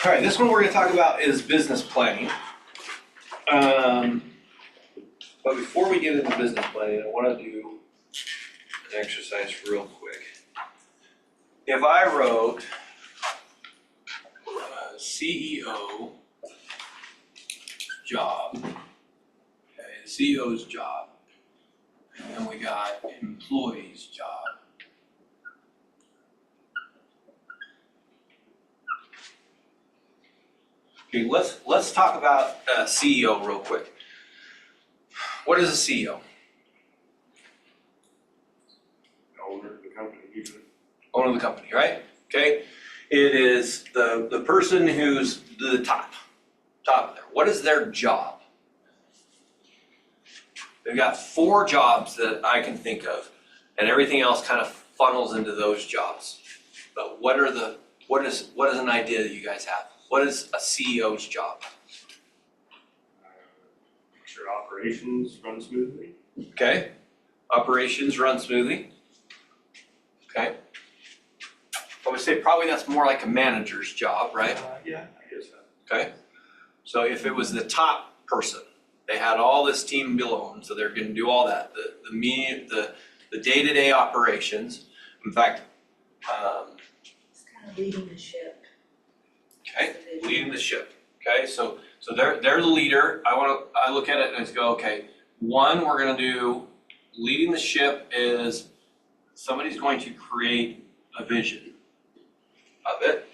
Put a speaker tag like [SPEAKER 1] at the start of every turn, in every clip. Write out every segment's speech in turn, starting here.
[SPEAKER 1] All right, this one we're going to talk about is business planning. But before we get into business planning, I want to do an exercise real quick. If I wrote CEO job, okay, the CEO's job, and then we got employee's job. Okay, let's talk about CEO real quick. What is a CEO?
[SPEAKER 2] Owner of the company, usually.
[SPEAKER 1] Owner of the company, right? Okay, it is the person who's the top of there. What is their job? They've got 4 jobs that I can think of, and everything else kind of funnels into those jobs. But what is an idea that you guys have? What is a CEO's job?
[SPEAKER 2] Make sure operations run smoothly.
[SPEAKER 1] Okay, operations run smoothly. Okay, I would say probably that's more like a manager's job, right?
[SPEAKER 2] Yeah, I guess so.
[SPEAKER 1] Okay, so if it was the top person, they had all this team below them, so they're going to do all that, the day-to-day operations. In fact,
[SPEAKER 3] It's kind of leading the ship.
[SPEAKER 1] okay, leading the ship. Okay, so they're the leader. I look at it and I go, okay, one, we're going to do leading the ship is somebody's going to create a vision of it.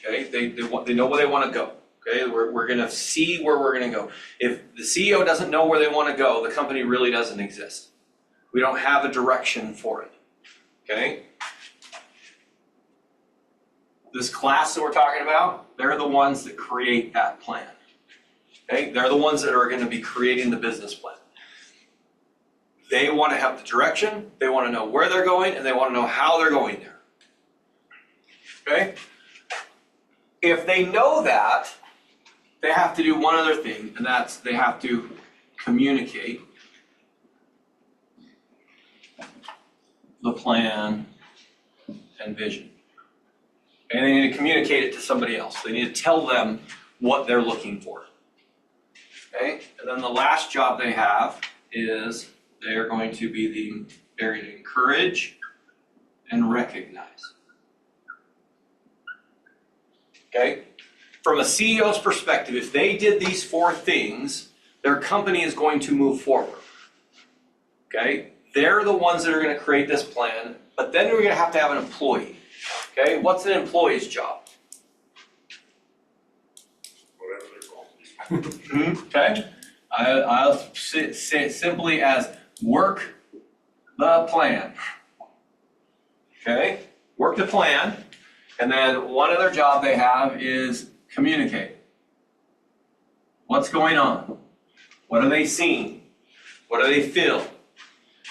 [SPEAKER 1] Okay, they know where they want to go. Okay, we're going to see where we're going to go. If the CEO doesn't know where they want to go, the company really doesn't exist. We don't have a direction for it. Okay. This class that we're talking about, they're the ones that create that plan. Okay, they're the ones that are going to be creating the business plan. They want to have the direction, they want to know where they're going, and they want to know how they're going there. Okay? If they know that, they have to do one other thing, and that's they have to communicate the plan and vision. And they need to communicate it to somebody else. They need to tell them what they're looking for. Okay? And then the last job they have is they're going to encourage and recognize. Okay? From a CEO's perspective, if they did these 4 things, their company is going to move forward. Okay? They're the ones that are going to create this plan, but then we're going to have an employee. Okay, what's an employee's job?
[SPEAKER 2] Whatever they're called.
[SPEAKER 1] Okay, I'll say it simply as work the plan. Okay, work the plan, and then one other job they have is communicate. What's going on? What are they seeing? What do they feel?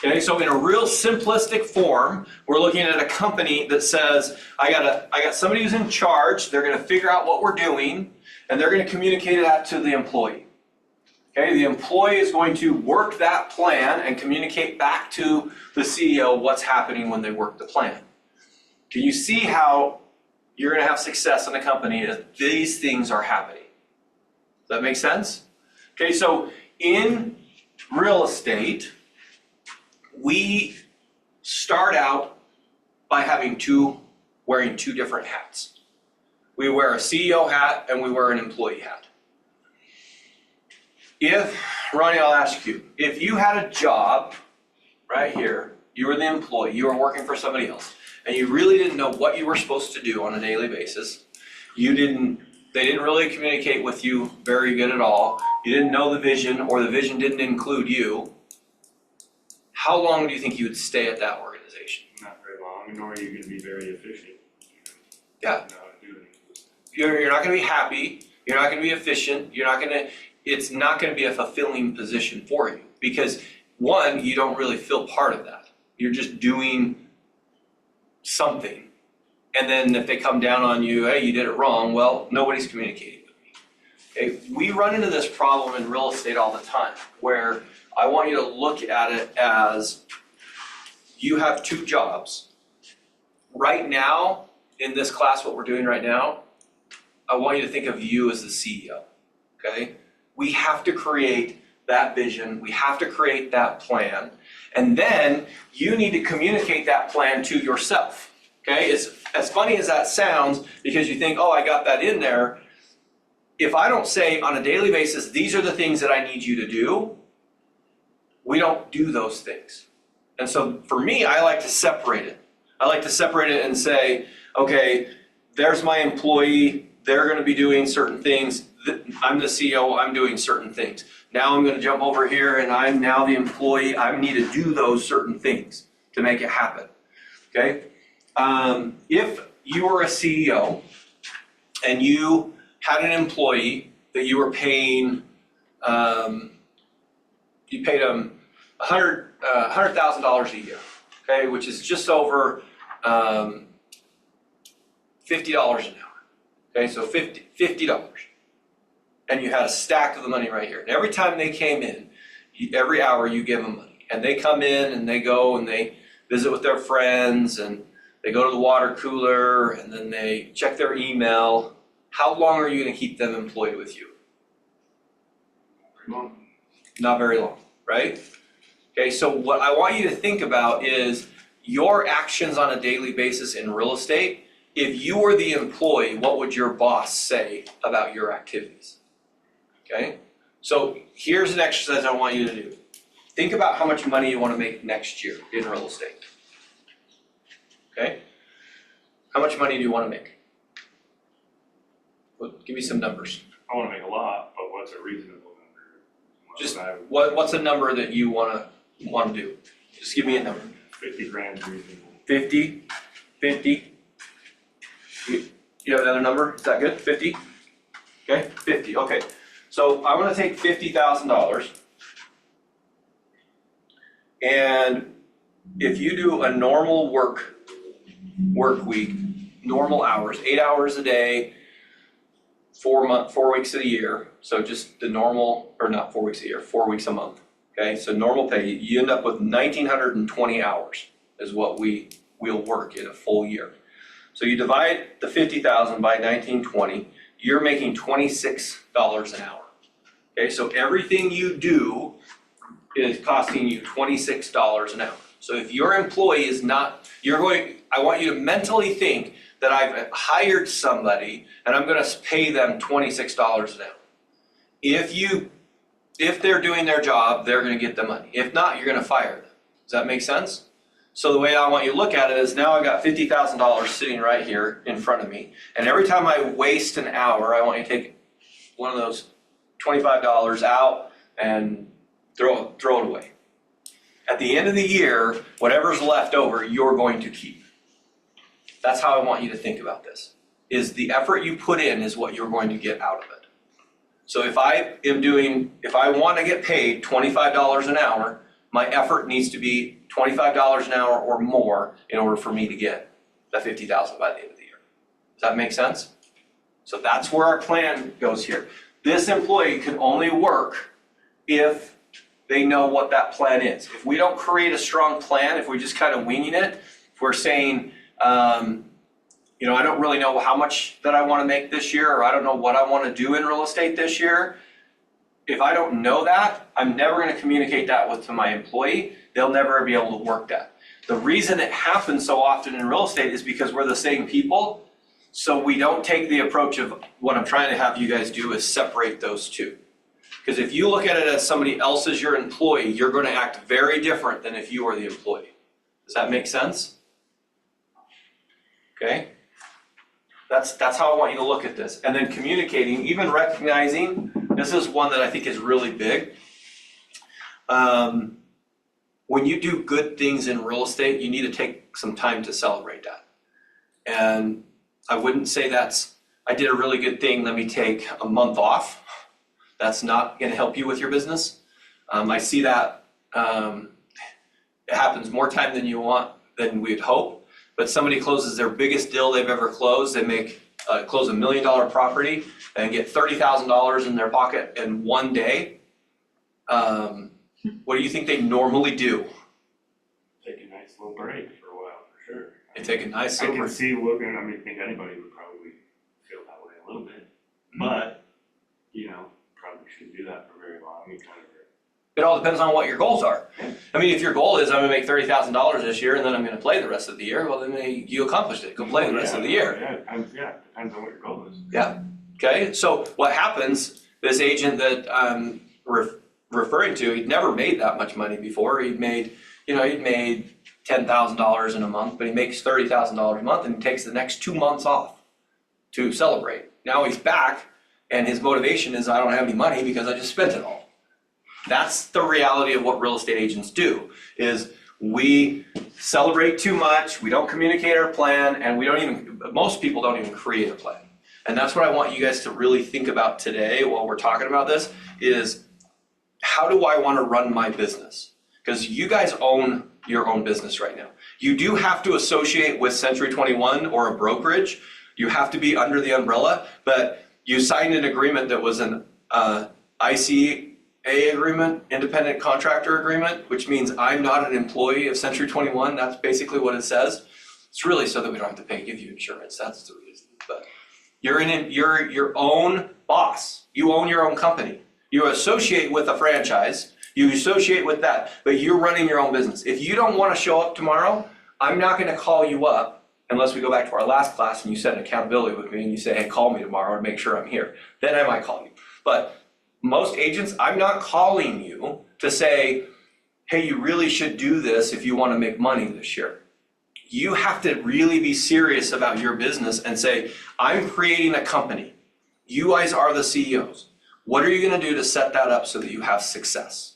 [SPEAKER 1] Okay, so in a real simplistic form, we're looking at a company that says, I got somebody who's in charge, they're gonna figure out what we're doing, and they're gonna communicate that to the employee. Okay, the employee is going to work that plan and communicate back to the CEO what's happening when they work the plan. Can you see how you're gonna have success in a company if these things are happening? Does that make sense? Okay, so in real estate, we start out by wearing 2 different hats. We wear a CEO hat and we wear an employee hat. Ronnie, I'll ask you, if you had a job right here, you were the employee, you were working for somebody else, and you really didn't know what you were supposed to do on a daily basis, they didn't really communicate with you very good at all, you didn't know the vision or the vision didn't include you, how long do you think you would stay at that organization?
[SPEAKER 2] Not very long, nor are you going to be very efficient.
[SPEAKER 1] Yeah.
[SPEAKER 2] Know how to do anything.
[SPEAKER 1] You're not going to be happy, you're not going to be efficient, it's not going to be a fulfilling position for you because one, you don't really feel part of that. You're just doing something. And then if they come down on you, hey, you did it wrong, well, nobody's communicating with me. Okay? We run into this problem in real estate all the time where I want you to look at it as you have 2 jobs. Right now, in this class, what we're doing right now, I want you to think of you as the CEO, okay? We have to create that vision, we have to create that plan, and then you need to communicate that plan to yourself, okay? It's as funny as that sounds, because you think, oh, I got that in there. If I don't say on a daily basis, these are the things that I need you to do, we don't do those things. And so for me, I like to separate it. I like to separate it and say, okay, there's my employee, they're gonna be doing certain things. I'm the CEO, I'm doing certain things. Now I'm gonna jump over here and I'm now the employee, I need to do those certain things to make it happen, okay? If you were a CEO and you had an employee that you were paying, you paid them $100,000 a year, okay, which is just over $50 an hour. Okay, so $50. And you had a stack of the money right here. And every time they came in, every hour you give them money. And they come in and they go and they visit with their friends and they go to the water cooler and then they check their email. How long are you gonna keep them employed with you? Not very long, right? Okay, so what I want you to think about is your actions on a daily basis in real estate. If you were the employee, what would your boss say about your activities? Okay, so here's an exercise I want you to do. Think about how much money you want to make next year in real estate. Okay, how much money do you want to make? Well, give me some numbers.
[SPEAKER 2] I wanna make a lot, but what's a reasonable number?
[SPEAKER 1] Just what's a number that you want to do? Just give me a number.
[SPEAKER 2] 50 grand is reasonable.
[SPEAKER 1] 50. You have another number? Is that good? 50? Okay, 50. Okay. So I want to take $50,000, and if you do a normal work week, normal hours, 8 hours a day, 4 weeks of the year, so just the normal, or not 4 weeks a year, 4 weeks a month. Okay, so normal pay, you end up with 1,920 hours is what we'll work in a full year. So you divide the 50,000 by 1920, you're making $26 an hour. Okay, so everything you do is costing you $26 an hour. So if your employee is not, I want you to mentally think that I've hired somebody and I'm gonna pay them $26 an hour. If they're doing their job, they're gonna get the money. If not, you're gonna fire them. Does that make sense? So the way I want you to look at it is now I've got $50,000 sitting right here in front of me. And every time I waste an hour, I want you to take one of those $25 out and throw it away. At the end of the year, whatever's left over, you're going to keep. That's how I want you to think about this, is the effort you put in is what you're going to get out of it. So if I want to get paid $25 an hour, my effort needs to be $25 an hour or more in order for me to get the $50,000 by the end of the year. Does that make sense? So that's where our plan goes here. This employee can only work if they know what that plan is. If we don't create a strong plan, if we're just kind of winging it, if we're saying, I don't really know how much that I want to make this year, or I don't know what I want to do in real estate this year. If I don't know that, I'm never going to communicate that to my employee. They'll never be able to work that. The reason it happens so often in real estate is because we're the same people. So we don't take the approach of what I'm trying to have you guys do is separate those two. Because if you look at it as somebody else as your employee, you're going to act very different than if you are the employee. Does that make sense? Okay? That's how I want you to look at this. And then communicating, even recognizing, this is one that I think is really big. When you do good things in real estate, you need to take some time to celebrate that. And I wouldn't say I did a really good thing, let me take a month off. That's not gonna help you with your business. I see that it happens more time than we'd hope. But somebody closes their biggest deal they've ever closed, they close $1 million property and get $30,000 in their pocket in one day. What do you think they normally do?
[SPEAKER 2] Take a nice little break for a while, for sure.
[SPEAKER 1] They take a nice
[SPEAKER 2] I
[SPEAKER 1] little
[SPEAKER 2] can
[SPEAKER 1] break.
[SPEAKER 2] see looking, I think anybody would probably feel that way. a little bit, but, you know, probably shouldn't do that for very long, you kind of.
[SPEAKER 1] It all depends on what your goals are. I mean, if your goal is I'm gonna make $30,000 this year and then I'm gonna play the rest of the year, well, then you accomplished it, go play the rest of the year.
[SPEAKER 2] Depends on what your goal is.
[SPEAKER 1] Okay, so what happens, this agent that I'm referring to, he'd never made that much money before. He'd made $10,000 in a month, but he makes $30,000 a month and he takes the next 2 months off to celebrate. Now he's back and his motivation is I don't have any money because I just spent it all. That's the reality of what real estate agents do, is we celebrate too much, we don't communicate our plan, and most people don't even create a plan. And that's what I want you guys to really think about today while we're talking about this, is how do I want to run my business? Because you guys own your own business right now. You do have to associate with Century 21 or a brokerage. You have to be under the umbrella, but you signed an agreement that was an ICA agreement, independent contractor agreement, which means I'm not an employee of Century 21. That's basically what it says. It's really so that we don't have to give you insurance. That's the reason. But you're your own boss. You own your own company. You associate with a franchise. You associate with that, but you're running your own business. If you don't want to show up tomorrow, I'm not going to call you up unless we go back to our last class and you set an accountability with me and you say, hey, call me tomorrow and make sure I'm here. Then I might call you. But most agents, I'm not calling you to say, hey, you really should do this if you want to make money this year. You have to really be serious about your business and say, I'm creating a company. You guys are the CEOs. What are you going to do to set that up so that you have success?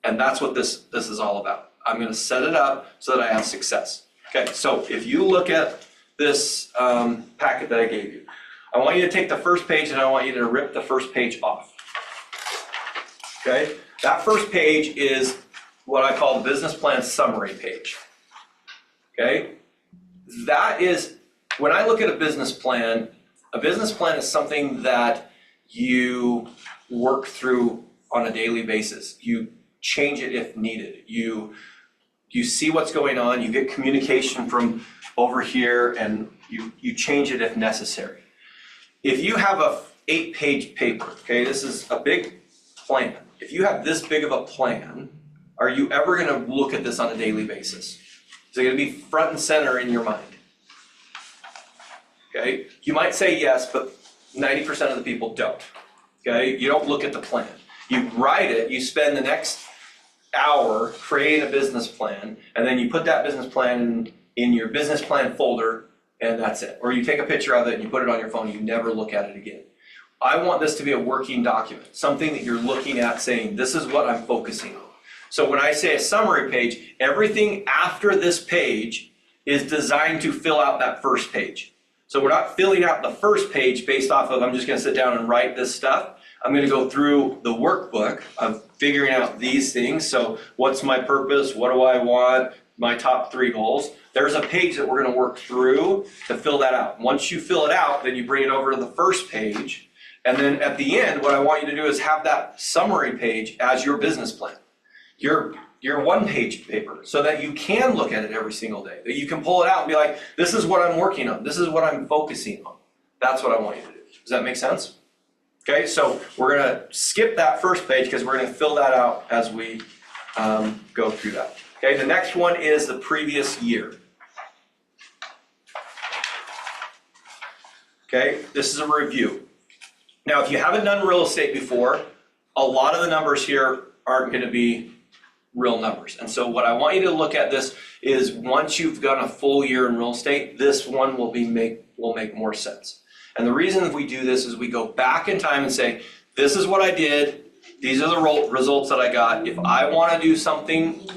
[SPEAKER 1] And that's what this is all about. I'm going to set it up so that I have success. Okay, so if you look at this packet that I gave you, I want you to take the first page and I want you to rip the first page off. Okay, that first page is what I call the business plan summary page. Okay, that is, when I look at a business plan is something that you work through on a daily basis. You change it if needed. You see what's going on, you get communication from over here, and you change it if necessary. If you have a 8-page paper, okay, this is a big plan. If you have this big of a plan, are you ever going to look at this on a daily basis? Is it going to be front and center in your mind? Okay, you might say yes, but 90% of the people don't. Okay, you don't look at the plan. You write it, you spend the next hour creating a business plan, and then you put that business plan in your business plan folder, and that's it. Or you take a picture of it and you put it on your phone, you never look at it again. I want this to be a working document, something that you're looking at saying, this is what I'm focusing on. So when I say a summary page, everything after this page is designed to fill out that first page. So we're not filling out the first page based off of, I'm just gonna sit down and write this stuff. I'm gonna go through the workbook of figuring out these things. So what's my purpose? What do I want? My top 3 goals. There's a page that we're gonna work through to fill that out. Once you fill it out, then you bring it over to the first page. And then at the end, what I want you to do is have that summary page as your business plan. Your 1-page paper, so that you can look at it every single day. That you can pull it out and be like, this is what I'm working on. This is what I'm focusing on. That's what I want you to do. Does that make sense? Okay, so we're gonna skip that first page because we're gonna fill that out as we go through that. Okay, the next one is the previous year. Okay, this is a review. Now, if you haven't done real estate before, a lot of the numbers here aren't gonna be real numbers. And so what I want you to look at this is once you've done a full year in real estate, this one will make more sense. And the reason we do this is we go back in time and say, this is what I did, these are the results that I got. If I wanna do something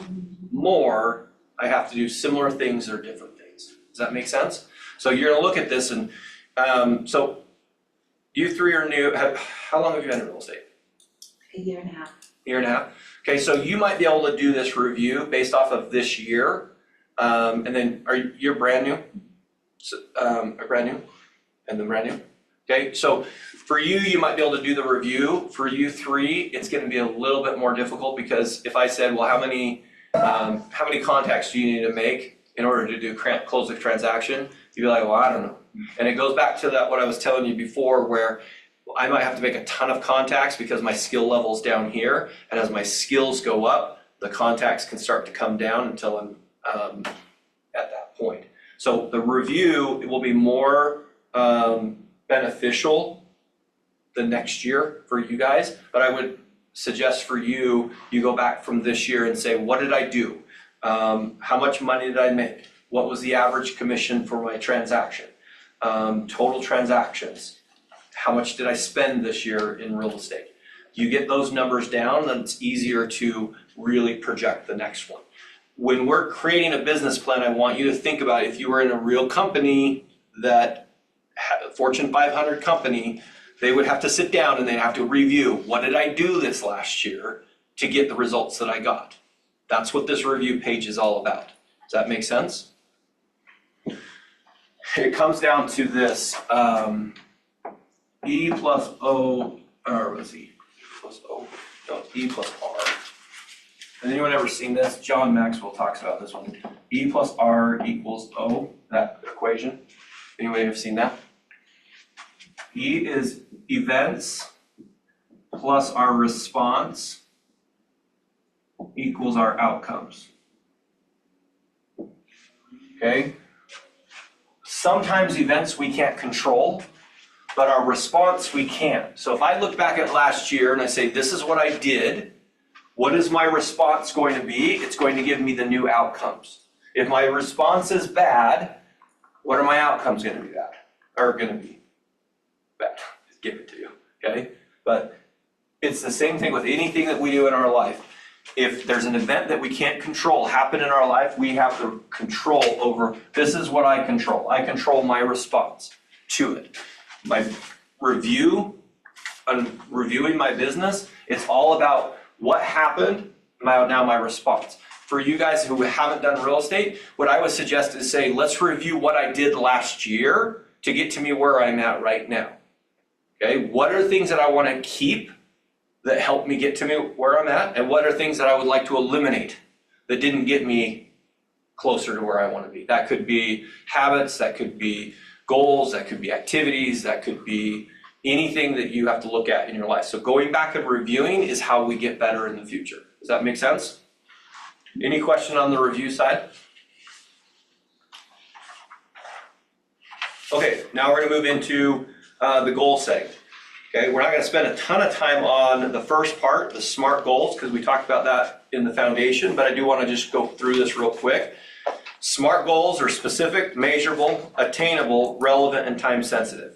[SPEAKER 1] more, I have to do similar things or different things. Does that make sense? So you're gonna look at this and, so you 3 are new. How long have you been in real estate?
[SPEAKER 3] A year and a half.
[SPEAKER 1] Year and a half. Okay, so you might be able to do this review based off of this year. And then you're brand new? So, brand new? And then brand new? Okay, so for you, you might be able to do the review. For you 3, it's gonna be a little bit more difficult because if I said, well, how many contacts do you need to make in order to close the transaction? You'd be like, well, I don't know, And it goes back to that, what I was telling you before, where I might have to make a ton of contacts because my skill level's down here. And as my skills go up, the contacts can start to come down until I'm at that point. So the review will be more beneficial the next year for you guys, but I would suggest for you, you go back from this year and say, what did I do? How much money did I make? What was the average commission for my transaction? Total transactions. How much did I spend this year in real estate? You get those numbers down, then it's easier to really project the next one. When we're creating a business plan, I want you to think about if you were in a real company that had a Fortune 500 company, they would have to sit down and they'd have to review, what did I do this last year to get the results that I got? That's what this review page is all about. Does that make sense? It comes down to this, E plus O, or what's E plus O? No, E plus R. Has anyone ever seen this? John Maxwell talks about this one. E plus R equals O, that equation. Anybody ever seen that? E is events plus our response equals our outcomes. Okay? Sometimes events we can't control, but our response we can. So if I look back at last year and I say, this is what I did, what is my response going to be? It's going to give me the new outcomes. If my response is bad, what are my outcomes going to be bad? Or going to be bad? Give it to you, okay? But it's the same thing with anything that we do in our life. If there's an event that we can't control happen in our life, we have the control over, this is what I control. I control my response to it. My review, reviewing my business, it's all about what happened, now my response. For you guys who haven't done real estate, what I would suggest is say, let's review what I did last year to get to me where I'm at right now. Okay, what are things that I want to keep that help me get to me where I'm at, and what are things that I would like to eliminate that didn't get me closer to where I want to be? That could be habits, that could be goals, that could be activities, that could be anything that you have to look at in your life. So going back and reviewing is how we get better in the future. Does that make sense? Any question on the review side? Okay, now we're going to move into the goal setting. Okay, we're not going to spend a ton of time on the first part, the SMART goals, because we talked about that in the foundation, but I do want to just go through this real quick. SMART goals are specific, measurable, attainable, relevant, and time sensitive.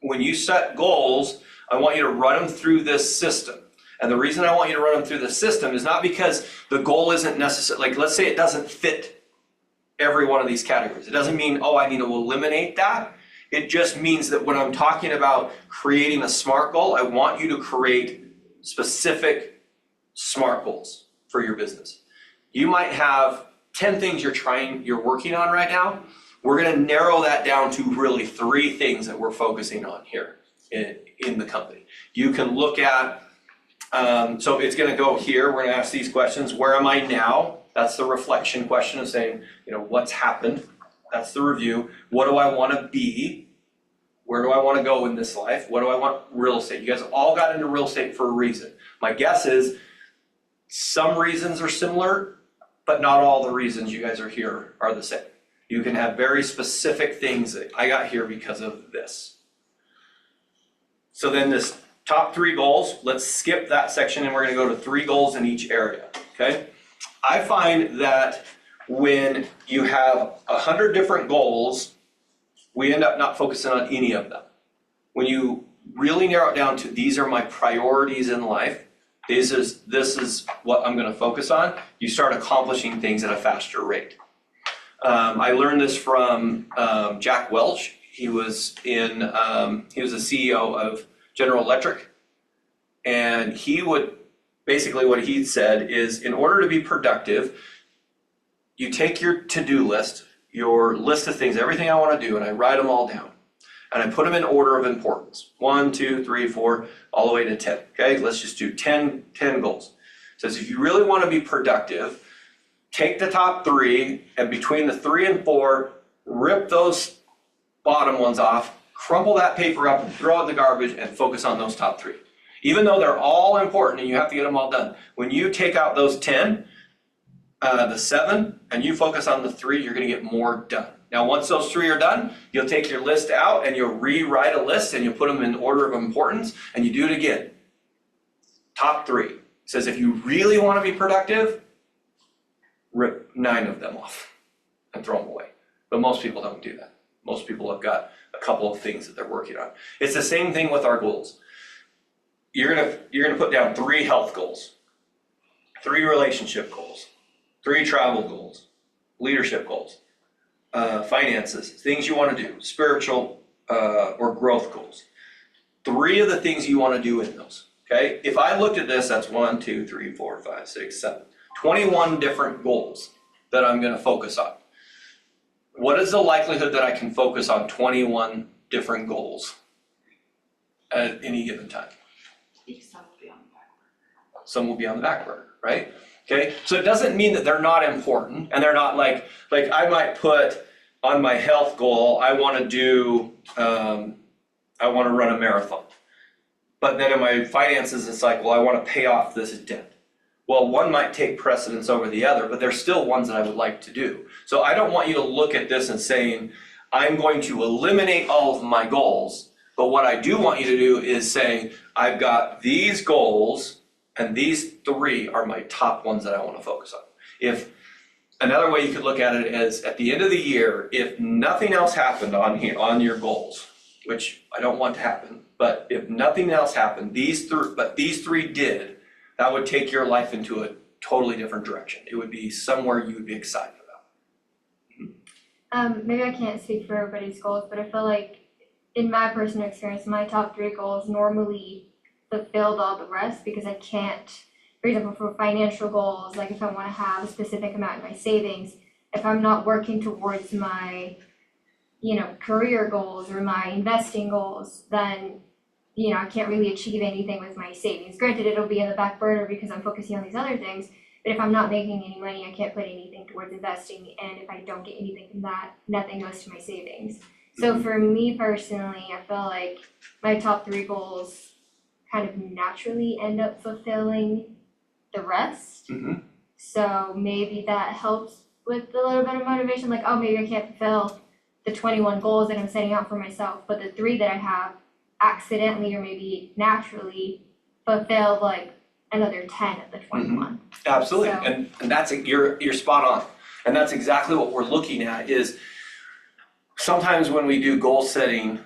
[SPEAKER 1] When you set goals, I want you to run them through this system. And the reason I want you to run them through the system is not because the goal isn't necessary, like let's say it doesn't fit every one of these categories. It doesn't mean, oh, I need to eliminate that. It just means that when I'm talking about creating a SMART goal, I want you to create specific SMART goals for your business. You might have 10 things you're working on right now. We're going to narrow that down to really 3 things that we're focusing on here in the company. You can look at, so it's going to go here. We're going to ask these questions. Where am I now? That's the reflection question of saying, what's happened? That's the review. What do I want to be? Where do I want to go in this life? What do I want? Real estate. You guys all got into real estate for a reason. My guess is some reasons are similar, but not all the reasons you guys are here are the same. You can have very specific things that I got here because of this. So then this top 3 goals, let's skip that section and we're going to go to 3 goals in each area, okay? I find that when you have 100 different goals, we end up not focusing on any of them. When you really narrow it down to these are my priorities in life, this is what I'm going to focus on, you start accomplishing things at a faster rate. I learned this from Jack Welch. He was the CEO of General Electric, and basically what he said is, in order to be productive, you take your to-do list, your list of things, everything I want to do, and I write them all down. And I put them in order of importance. 1, 2, 3, 4, all the way to 10. Okay, let's just do 10 goals. It says if you really want to be productive, take the top 3, and between the 3 and 4, rip those bottom ones off, crumple that paper up and throw it in the garbage and focus on those top 3. Even though they're all important and you have to get them all done, when you take out those 10, the 7, and you focus on the 3, you're gonna get more done. Now, once those 3 are done, you'll take your list out and you'll rewrite a list and you'll put them in order of importance and you do it again. Top 3. It says if you really wanna be productive, rip 9 of them off and throw them away. But most people don't do that. Most people have got a couple of things that they're working on. It's the same thing with our goals. You're gonna put down 3 health goals, 3 relationship goals, 3 travel goals, leadership goals, finances, things you want to do, spiritual or growth goals. 3 of the things you want to do in those. Okay, if I looked at this, that's 1, 2, 3, 4, 5, 6, 7, 21 different goals that I'm going to focus on. What is the likelihood that I can focus on 21 different goals at any given time?
[SPEAKER 3] Some will be on the back burner.
[SPEAKER 1] Some will be on the back burner, right? Okay, so it doesn't mean that they're not important and they're not like I might put on my health goal, I want to do, I want to run a marathon. But then in my finances, it's like, well, I want to pay off this debt. Well, one might take precedence over the other, but there's still ones that I would like to do. So I don't want you to look at this and saying, I'm going to eliminate all of my goals. But what I do want you to do is say, I've got these goals and these 3 are my top ones that I want to focus on. If another way you could look at it is at the end of the year, if nothing else happened on here on your goals, which I don't want to happen, but if nothing else happened, these 3 did, that would take your life into a totally different direction. It would be somewhere you would be excited about.
[SPEAKER 4] Maybe I can't speak for everybody's goals, but I feel like in my personal experience, my top 3 goals normally fulfilled all the rest because I can't, for example, for financial goals, like if I want to have a specific amount in my savings, if I'm not working towards my, career goals or my investing goals, then, I can't really achieve anything with my savings. Granted, it'll be in the back burner because I'm focusing on these other things, but if I'm not making any money, I can't put anything towards investing, and if I don't get anything from that, nothing goes to my savings. So for me personally, I feel like my top 3 goals kind of naturally end up fulfilling the rest.
[SPEAKER 1] Mhm.
[SPEAKER 4] So maybe that helps with a little bit of motivation, like, oh, maybe I can't fulfill the 21 goals that I'm setting out for myself, but the 3 that I have accidentally or maybe naturally fulfilled like another 10 of the 21.
[SPEAKER 1] Absolutely,
[SPEAKER 4] So-
[SPEAKER 1] and that's you're spot on, and that's exactly what we're looking at. Is sometimes when we do goal setting,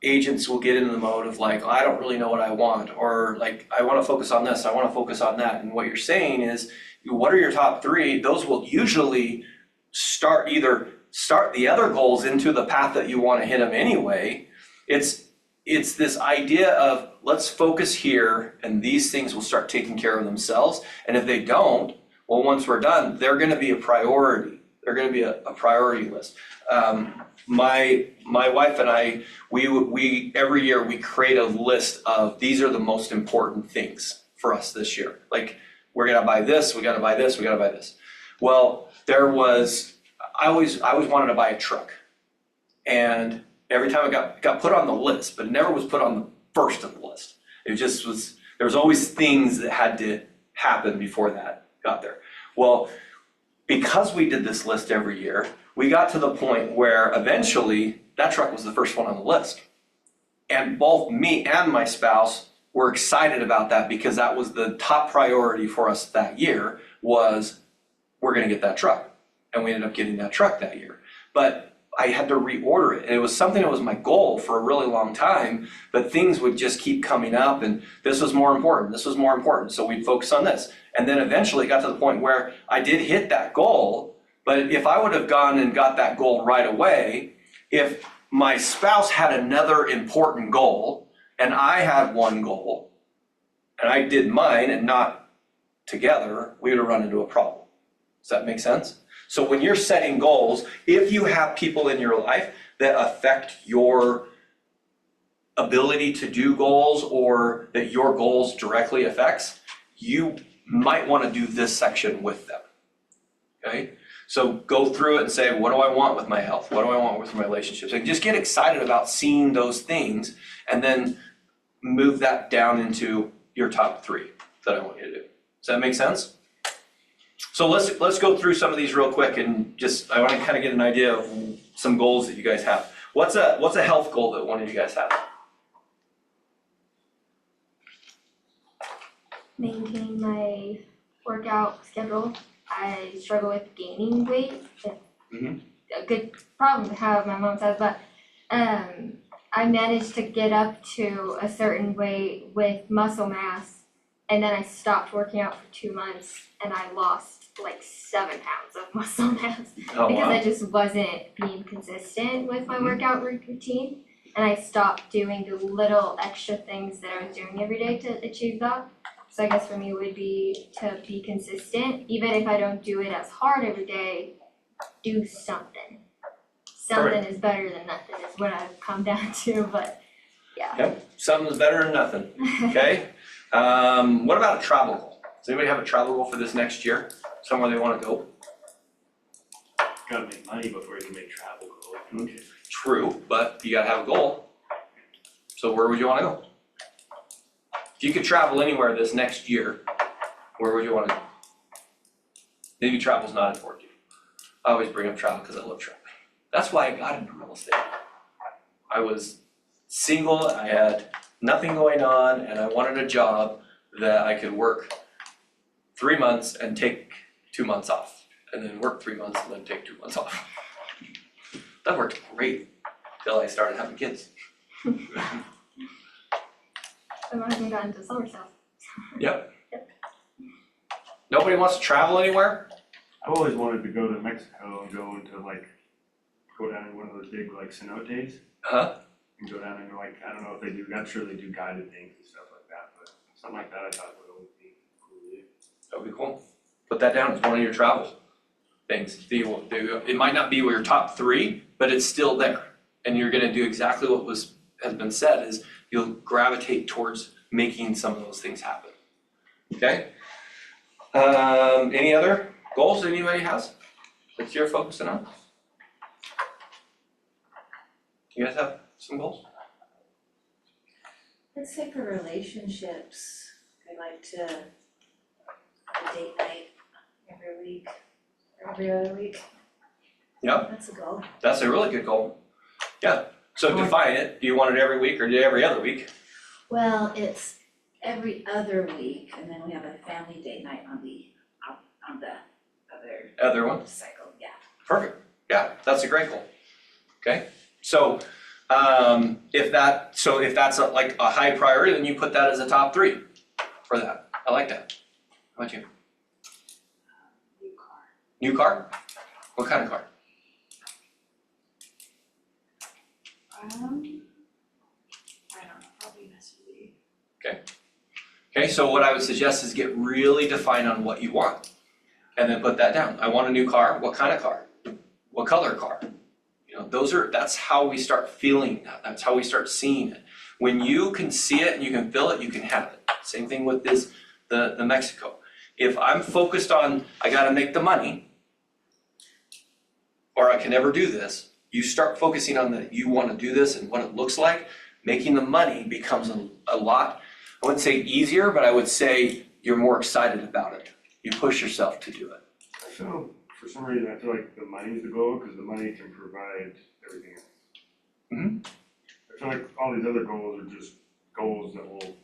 [SPEAKER 1] agents will get into the mode of like, I don't really know what I want, or like, I want to focus on this, I want to focus on that. And what you're saying is, what are your top 3? Those will usually start the other goals into the path that you want to hit them anyway. It's this idea of let's focus here and these things will start taking care of themselves. And if they don't, well, once we're done, they're going to be a priority. They're going to be a priority list. My wife and I, we every year we create a list of these are the most important things for us this year. Like we're gonna buy this, we gotta buy this, we gotta buy this. Well, I always wanted to buy a truck, and every time it got put on the list, but it never was put on the first of the list. It just was. There was always things that had to happen before that got there. Well, because we did this list every year, we got to the point where eventually that truck was the first one on the list. And both me and my spouse were excited about that because that was the top priority for us that year was we're gonna get that truck. And we ended up getting that truck that year. But I had to reorder it. And it was something that was my goal for a really long time, but things would just keep coming up and this was more important, this was more important. So we'd focus on this. And then eventually it got to the point where I did hit that goal, but if I would have gone and got that goal right away, if my spouse had another important goal and I had one goal and I did mine and not together, we would have run into a problem. Does that make sense? So when you're setting goals, if you have people in your life that affect your ability to do goals or that your goals directly affects, you might want to do this section with them, okay? So go through it and say, what do I want with my health? What do I want with my relationships? And just get excited about seeing those things and then move that down into your top 3 that I want you to do. Does that make sense? So let's go through some of these real quick and just, I want to kind of get an idea of some goals that you guys have. What's a health goal that one of you guys have?
[SPEAKER 4] Maintain my workout schedule. I struggle with gaining weight.
[SPEAKER 1] Mhm.
[SPEAKER 4] A good problem to have, my mom says, but I managed to get up to a certain weight with muscle mass, and then I stopped working out for 2 months and I lost like 7 pounds of muscle mass
[SPEAKER 1] Oh,
[SPEAKER 4] because
[SPEAKER 1] wow.
[SPEAKER 4] I just wasn't being consistent with my
[SPEAKER 1] Mhm.
[SPEAKER 4] workout routine, and I stopped doing the little extra things that I was doing every day to achieve that. So I guess for me would be to be consistent, even if I don't do it as hard every day, do something. Something is better than nothing is what I've come down to, but yeah.
[SPEAKER 1] Yep, something's better than nothing, okay? What about a travel goal? Does anybody have a travel goal for this next year? Somewhere they wanna go?
[SPEAKER 2] Gotta make money before you can make travel goals. Okay.
[SPEAKER 1] True, but you gotta have a goal. So where would you wanna go? If you could travel anywhere this next year, where would you wanna go? Maybe travel's not important to you. I always bring up travel because I love traveling. That's why I got into real estate. I was single, I had nothing going on, and I wanted a job that I could work 3 months and take 2 months off, and then work 3 months and then take 2 months off. That worked great till I started having kids.
[SPEAKER 4] So I haven't gotten to summer stuff.
[SPEAKER 1] Yep. Nobody wants to travel anywhere?
[SPEAKER 2] I've always wanted to go to Mexico and go into go down in one of those big cenotes
[SPEAKER 1] Huh?
[SPEAKER 2] and go down into I don't know if they do, I'm sure they do guided things and stuff like that, but something like that I thought would always be cool to do.
[SPEAKER 1] That would be cool. Put that down as one of your travel things. It might not be your top 3, but it's still there. And you're gonna do exactly what has been said, is you'll gravitate towards making some of those things happen. Okay? Any other goals that anybody has that you're focusing on? You guys have some goals?
[SPEAKER 3] I'd say for relationships, I like to have a date night every week, or every other week.
[SPEAKER 1] Yeah.
[SPEAKER 3] That's a goal.
[SPEAKER 1] That's a really good goal. Yeah. So define it. Do you want it every week or every other week?
[SPEAKER 3] Well, it's every other week, and then we have a family date night on the other
[SPEAKER 1] Other one?
[SPEAKER 3] cycle, yeah.
[SPEAKER 1] Perfect. Yeah, that's a great goal. Okay. So if that's like a high priority, then you put that as a top 3 for that. I like that. How about you?
[SPEAKER 3] New car.
[SPEAKER 1] New car? What kind of car?
[SPEAKER 3] I don't know, probably an SUV.
[SPEAKER 1] Okay, so what I would suggest is get really defined on what you want. And then put that down. I want a new car. What kind of car? What color car? You know, that's how we start feeling that. That's how we start seeing it. When you can see it and you can feel it, you can have it. Same thing with the Mexico. If I'm focused on, I gotta make the money, or I can never do this, you start focusing on that you wanna do this and what it looks like, making the money becomes a lot, I wouldn't say easier, but I would say you're more excited about it. You push yourself to do it.
[SPEAKER 2] So for some reason, I feel like the money's the goal, because the money can provide everything else.
[SPEAKER 1] Mhm.
[SPEAKER 2] I feel like all these other goals are just goals that will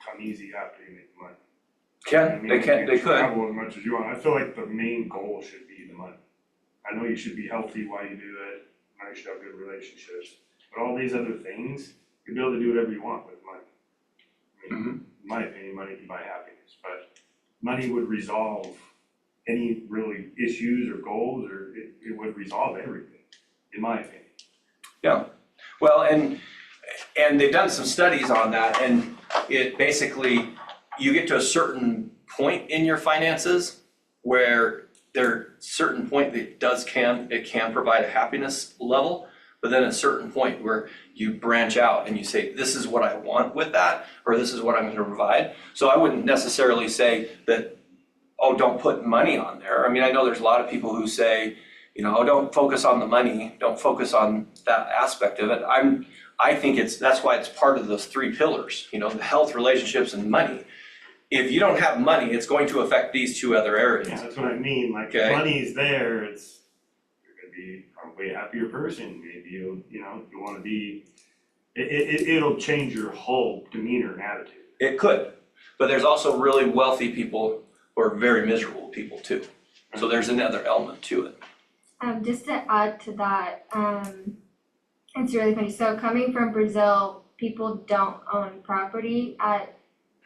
[SPEAKER 2] come easy after you make the money. I mean,
[SPEAKER 1] They
[SPEAKER 2] you can
[SPEAKER 1] could.
[SPEAKER 2] travel as much as you want. I feel like the main goal should be the money. I know you should be healthy while you do it, I know you should have good relationships, but all these other things, you'll be able to do whatever you want with money. I mean, in my opinion, money can buy happiness, but money would resolve any really issues or goals, or it would resolve everything, in my opinion.
[SPEAKER 1] Yeah, well, and they've done some studies on that, and it basically, you get to a certain point in your finances where there certain point that it can provide a happiness level, but then a certain point where you branch out and you say, this is what I want with that, or this is what I'm gonna provide. So I wouldn't necessarily say that oh, don't put money on there. I mean, I know there's a lot of people who say, you know, oh, don't focus on the money, don't focus on that aspect of it. I think that's why it's part of those three pillars, you know, the health, relationships, and money. If you don't have money, it's going to affect these two other areas.
[SPEAKER 2] Yeah, that's what I mean, like,
[SPEAKER 1] Okay.
[SPEAKER 2] if money's there, you're gonna be probably a happier person, maybe you wanna be, it'll change your whole demeanor and attitude.
[SPEAKER 1] It could, but there's also really wealthy people who are very miserable people too. So there's another element to it.
[SPEAKER 4] Just to add to that, it's really funny. So coming from Brazil, people don't own property at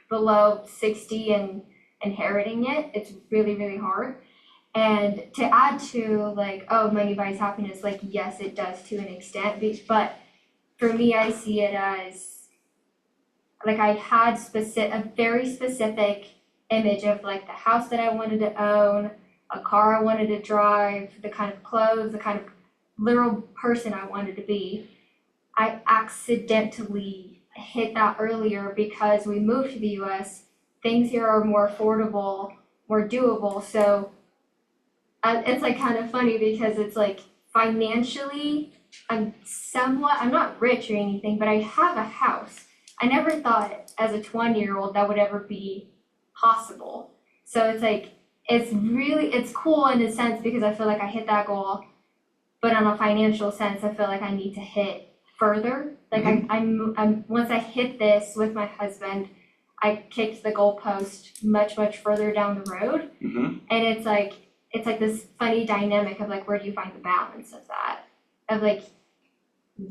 [SPEAKER 4] below 60 and inheriting it. It's really, really hard. And to add to like, oh, money buys happiness, like yes, it does to an extent, but for me, I see it as like I had a very specific image of like the house that I wanted to own, a car I wanted to drive, the kind of clothes, the kind of literal person I wanted to be. I accidentally hit that earlier because we moved to the US. Things here are more affordable, more doable. So it's like kind of funny because it's like financially, I'm not rich or anything, but I have a house. I never thought as a 20-year-old that would ever be possible. So it's like, it's cool in a sense because I feel like I hit that goal, but on a financial sense, I feel like I need to hit further. Like I'm once I hit this with my husband, I kicked the goalpost much, much further down the road.
[SPEAKER 1] Mm-hmm.
[SPEAKER 4] And it's like this funny dynamic of like, where do you find the balance of that? Of like,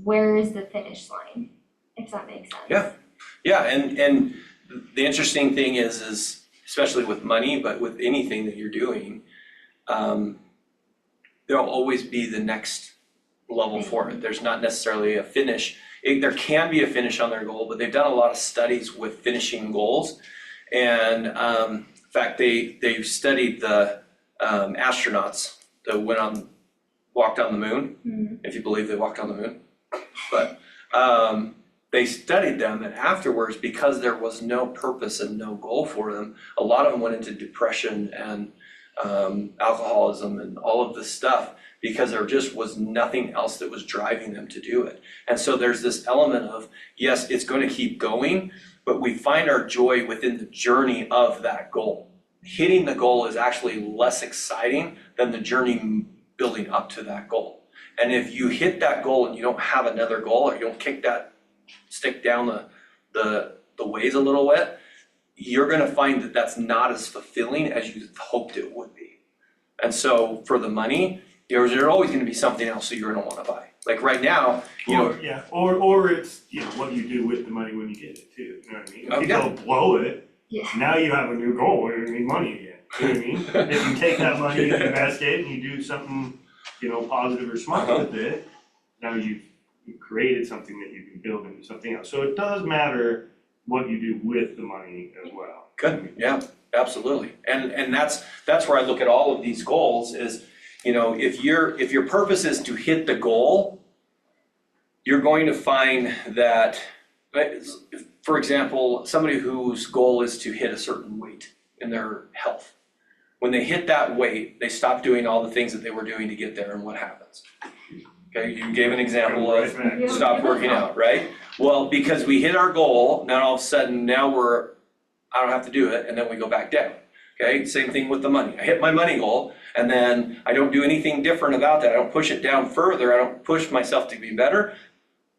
[SPEAKER 4] where is the finish line? If that makes sense.
[SPEAKER 1] Yeah, and the interesting thing is especially with money, but with anything that you're doing, there'll always be the next level for it. There's not necessarily a finish. There can be a finish on their goal, but they've done a lot of studies with finishing goals. And in fact, they've studied the astronauts that walked on the moon, if you believe they walked on the moon. But they studied them, and afterwards, because there was no purpose and no goal for them, a lot of them went into depression and alcoholism and all of this stuff because there just was nothing else that was driving them to do it. And so there's this element of, yes, it's going to keep going, but we find our joy within the journey of that goal. Hitting the goal is actually less exciting than the journey building up to that goal. And if you hit that goal and you don't have another goal, or you don't kick that stick down the ways a little bit, you're going to find that that's not as fulfilling as you hoped it would be. And so for the money, there's always going to be something else that you're going to want to buy. Like right now,
[SPEAKER 2] or it's what you do with the money when you get it too. You know what I mean? If you don't blow it, now you have a new goal. You need money again. You know what I mean? If you take that money and invest it, and you do something positive or smart with it, now you've created something that you can build into something else. So it does matter what you do with the money as well.
[SPEAKER 1] Good, yeah, absolutely. And that's where I look at all of these goals is, if your purpose is to hit the goal, you're going to find that, for example, somebody whose goal is to hit a certain weight in their health. When they hit that weight, they stop doing all the things that they were doing to get there, and what happens? Okay, you gave an example of stop working out, right? Well, because we hit our goal, now all of a sudden, I don't have to do it, and then we go back down. Okay, same thing with the money. I hit my money goal, and then I don't do anything different about that. I don't push it down further. I don't push myself to be better.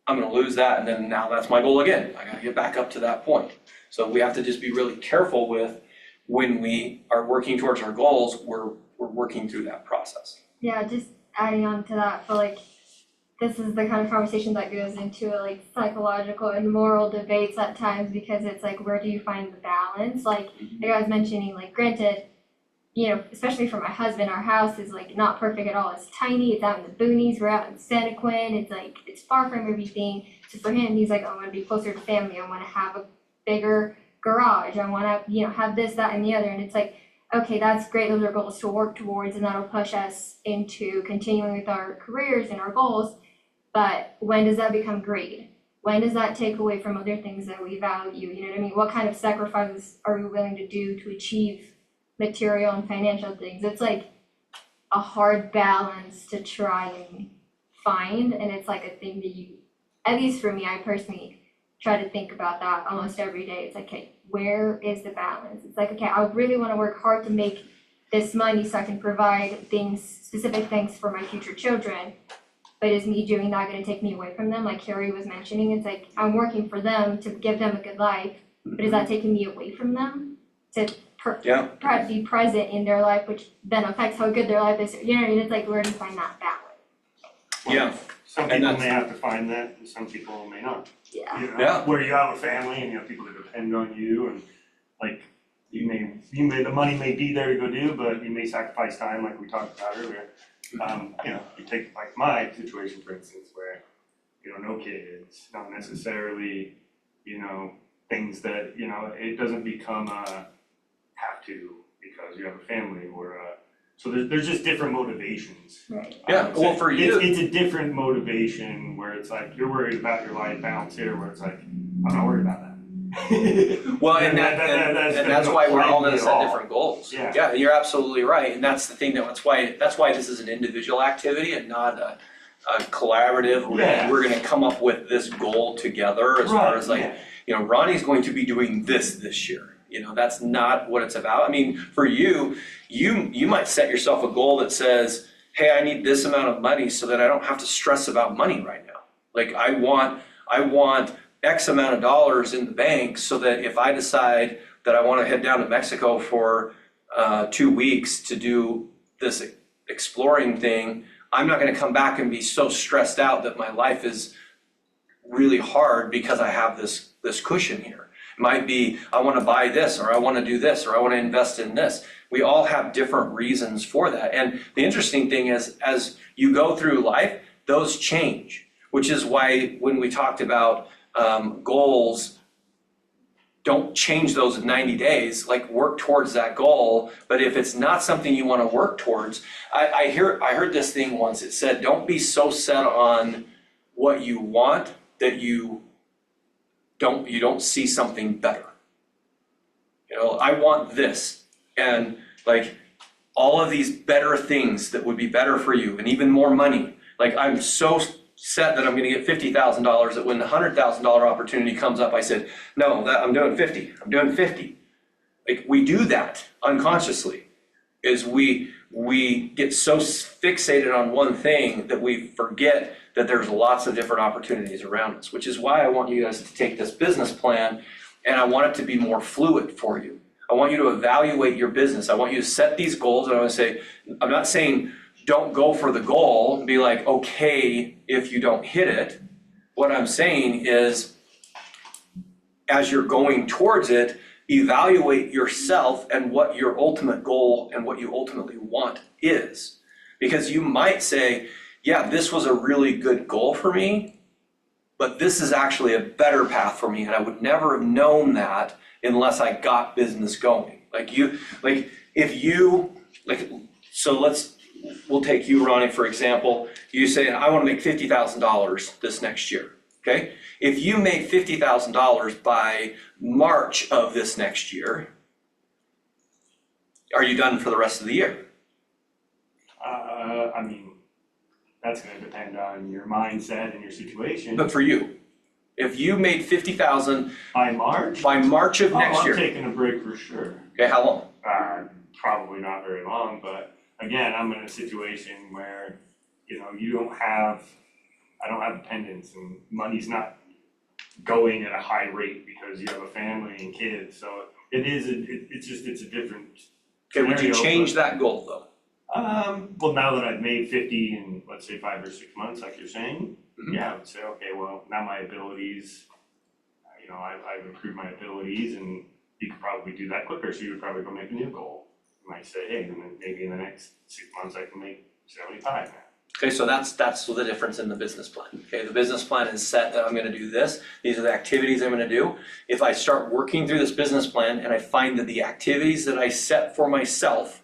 [SPEAKER 1] I'm gonna lose that, and then now that's my goal again. I gotta get back up to that point. So we have to just be really careful with when we are working towards our goals, we're working through that process.
[SPEAKER 4] Yeah, just adding on to that, but like, this is the kind of conversation that goes into like psychological and moral debates at times, because it's like, where do you find the balance? Like I was mentioning, like granted, especially for my husband, our house is like not perfect at all. It's tiny, it's out in the boonies, we're out in Santa Quinn, it's like, it's far from everything. So for him, he's like, I want to be closer to family, I want to have a bigger garage, I want to, have this, that, and the other. And it's like, okay, that's great, those are goals to work towards, and that'll push us into continuing with our careers and our goals. But when does that become greed? When does that take away from other things that we value? You know what I mean? What kind of sacrifices are we willing to do to achieve material and financial things. It's like a hard balance to try and find, and it's like a thing that you, at least for me, I personally try to think about that almost every day. It's like, okay, where is the balance? It's like, okay, I really wanna work hard to make this money so I can provide things, specific things for my future children. But is me doing that gonna take me away from them? Like Carrie was mentioning, it's like, I'm working for them to give them a good life, but is that taking me away from them? To be present in their life, which then affects how good their life is, you know what I mean? It's like, where do you find that balance?
[SPEAKER 1] Yeah.
[SPEAKER 2] Some
[SPEAKER 1] And
[SPEAKER 2] people
[SPEAKER 1] that's-
[SPEAKER 2] may have to find that, and some people may not.
[SPEAKER 4] Yeah.
[SPEAKER 2] You know,
[SPEAKER 1] Yeah.
[SPEAKER 2] where you have a family and you have people that depend on you, and like, the money may be there to go do, but you may sacrifice time like we talked about earlier. You know, you take like my situation, for instance, where, you know, no kids, not necessarily, you know, things that, you know, it doesn't become a have to because you have a family or so there's just different motivations.
[SPEAKER 4] Right.
[SPEAKER 1] Yeah, well, for you-
[SPEAKER 2] It's a different motivation where it's like, you're worried about your life balance here, where it's like, I'm not worried about that.
[SPEAKER 1] Well, and that's why we're all gonna
[SPEAKER 2] at
[SPEAKER 1] set
[SPEAKER 2] all.
[SPEAKER 1] different goals.
[SPEAKER 2] Yeah.
[SPEAKER 1] Yeah, you're absolutely right, and that's the thing, that's why this is an individual activity and not a collaborative,
[SPEAKER 2] Yeah.
[SPEAKER 1] we're gonna come up with this goal together as far as like,
[SPEAKER 2] yeah.
[SPEAKER 1] you know, Ronnie's going to be doing this year. You know, that's not what it's about. I mean, for you might set yourself a goal that says, hey, I need this amount of money so that I don't have to stress about money right now. Like I want X amount of dollars in the bank so that if I decide that I wanna head down to Mexico for 2 weeks to do this exploring thing, I'm not gonna come back and be so stressed out that my life is really hard because I have this cushion here. It might be, I wanna buy this, or I wanna do this, or I wanna invest in this. We all have different reasons for that. And the interesting thing is, as you go through life, those change, which is why when we talked about goals, don't change those in 90 days, like work towards that goal. But if it's not something you wanna work towards, I heard this thing once, it said, don't be so set on what you want that you don't see something better. You know, I want this, and like all of these better things that would be better for you, and even more money. Like I'm so set that I'm gonna get $50,000 that when the $100,000 opportunity comes up, I said, no, I'm doing 50. Like we do that unconsciously, is we get so fixated on one thing that we forget that there's lots of different opportunities around us, which is why I want you guys to take this business plan and I want it to be more fluid for you. I want you to evaluate your business. I want you to set these goals, and I want to say, I'm not saying don't go for the goal and be like, okay, if you don't hit it. What I'm saying is, as you're going towards it, evaluate yourself and what your ultimate goal and what you ultimately want is. Because you might say, yeah, this was a really good goal for me, but this is actually a better path for me, and I would never have known that unless I got business going. We'll take you, Ronnie, for example. You say, I wanna make $50,000 this next year, okay? If you made $50,000 by March of this next year, are you done for the rest of the year?
[SPEAKER 2] I mean, that's gonna depend on your mindset and your situation.
[SPEAKER 1] But for you, if you made $50,000
[SPEAKER 2] By March?
[SPEAKER 1] by March of next year,
[SPEAKER 2] I'm taking a break for sure.
[SPEAKER 1] okay, how long?
[SPEAKER 2] Probably not very long, but again, I'm in a situation where, you know, I don't have dependents and money's not going at a high rate because you have a family and kids, so it's a different
[SPEAKER 1] Okay, would you
[SPEAKER 2] scenario,
[SPEAKER 1] change that goal though?
[SPEAKER 2] well, now that I've made 50 in, let's say, 5 or 6 months, like you're saying,
[SPEAKER 1] Mhm.
[SPEAKER 2] yeah, I would say, okay, well, now my abilities, you know, I've improved my abilities and you could probably do that quicker, so you would probably go make a new goal. You might say, hey, and then maybe in the next 6 months I can make 75 now.
[SPEAKER 1] Okay, so that's the difference in the business plan. Okay, the business plan is set that I'm gonna do this, these are the activities I'm gonna do. If I start working through this business plan and I find that the activities that I set for myself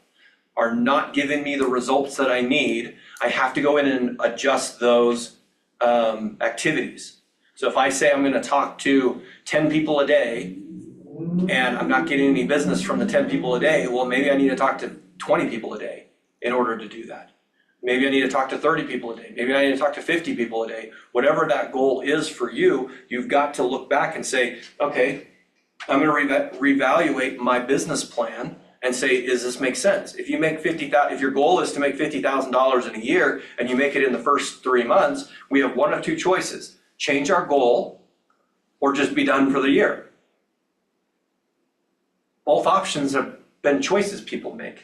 [SPEAKER 1] are not giving me the results that I need, I have to go in and adjust those activities. So if I say I'm gonna talk to 10 people a day, and I'm not getting any business from the 10 people a day, well, maybe I need to talk to 20 people a day in order to do that. Maybe I need to talk to 30 people a day. Maybe I need to talk to 50 people a day. Whatever that goal is for you, you've got to look back and say, okay, I'm gonna reevaluate my business plan and say, does this make sense? If you make if your goal is to make $50,000 in a year and you make it in the first 3 months, we have one of two choices: change our goal or just be done for the year. Both options have been choices people make.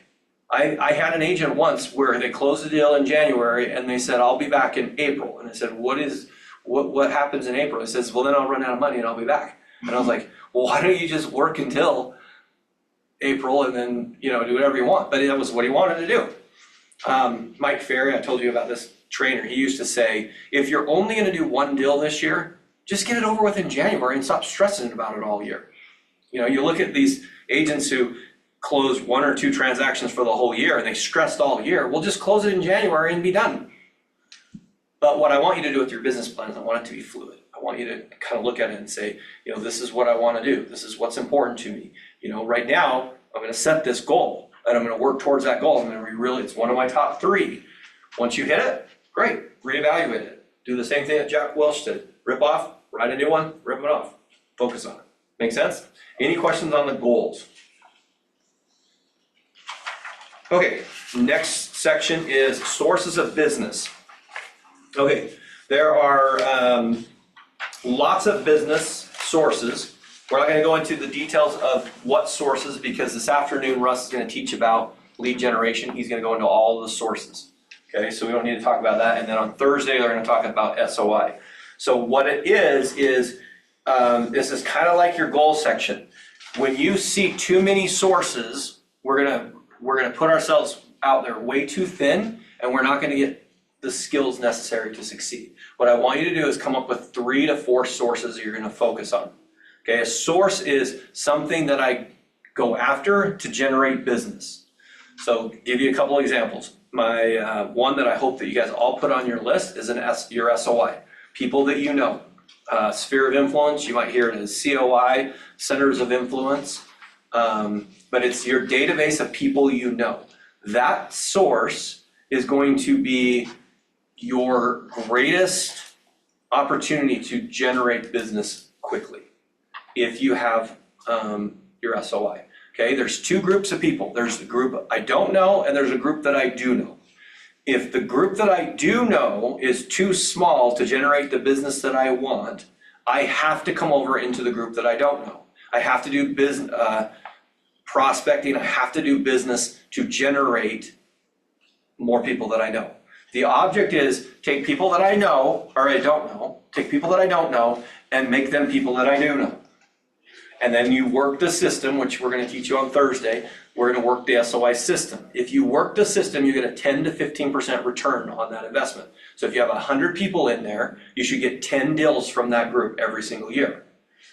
[SPEAKER 1] I had an agent once where they closed the deal in January and they said, I'll be back in April. And I said, what happens in April? He says, well, then I'll run out of money and I'll be back. And I was like, well, why don't you just work until April and then, do whatever you want? But that was what he wanted to do. Mike Ferry, I told you about this trainer, he used to say, if you're only gonna do one deal this year, just get it over with in January and stop stressing about it all year. You look at these agents who close 1 or 2 transactions for the whole year and they stressed all year, well, just close it in January and be done. But what I want you to do with your business plan is I want it to be fluid. I want you to kind of look at it and say, this is what I want to do. This is what's important to me. Right now, I'm going to set this goal and I'm going to work towards that goal. I'm going to it's one of my top 3. Once you hit it, great, reevaluate it. Do the same thing that Jack Welch did. Rip off, write a new one, rip it off. Focus on it. Make sense? Any questions on the goals? Okay, next section is sources of business. Okay, there are lots of business sources. We're not going to go into the details of what sources because this afternoon Russ is going to teach about lead generation. He's going to go into all of the sources. Okay, so we don't need to talk about that. And then on Thursday, they're going to talk about SOI. So what it is this is kind of like your goal section. When you see too many sources, we're gonna put ourselves out there way too thin, and we're not gonna get the skills necessary to succeed. What I want you to do is come up with 3 to 4 sources that you're gonna focus on. Okay, a source is something that I go after to generate business. So give you a couple examples. My one that I hope that you guys all put on your list is your SOI. People that you know. Sphere of influence, you might hear it as COI, centers of influence. But it's your database of people you know. That source is going to be your greatest opportunity to generate business quickly if you have your SOI. Okay, there's 2 groups of people. There's the group I don't know and there's a group that I do know. If the group that I do know is too small to generate the business that I want, I have to come over into the group that I don't know. I have to do business prospecting. I have to do business to generate more people that I know. The object is take people that I know or I don't know, take people that I don't know and make them people that I do know. And then you work the system, which we're going to teach you on Thursday. We're going to work the SOI system. If you work the system, you get a 10 to 15% return on that investment. So if you have 100 people in there, you should get 10 deals from that group every single year.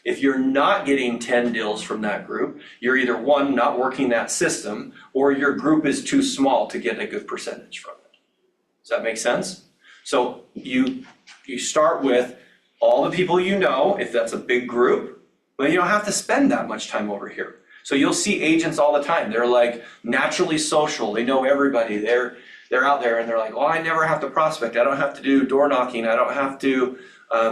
[SPEAKER 1] If you're not getting 10 deals from that group, you're either one, not working that system, or your group is too small to get a good percentage from it. Does that make sense? So you start with all the people you know, if that's a big group, but you don't have to spend that much time over here. So you'll see agents all the time. They're like naturally social. They know everybody. They're out there and they're like, oh, I never have to prospect. I don't have to do door knocking. I don't have to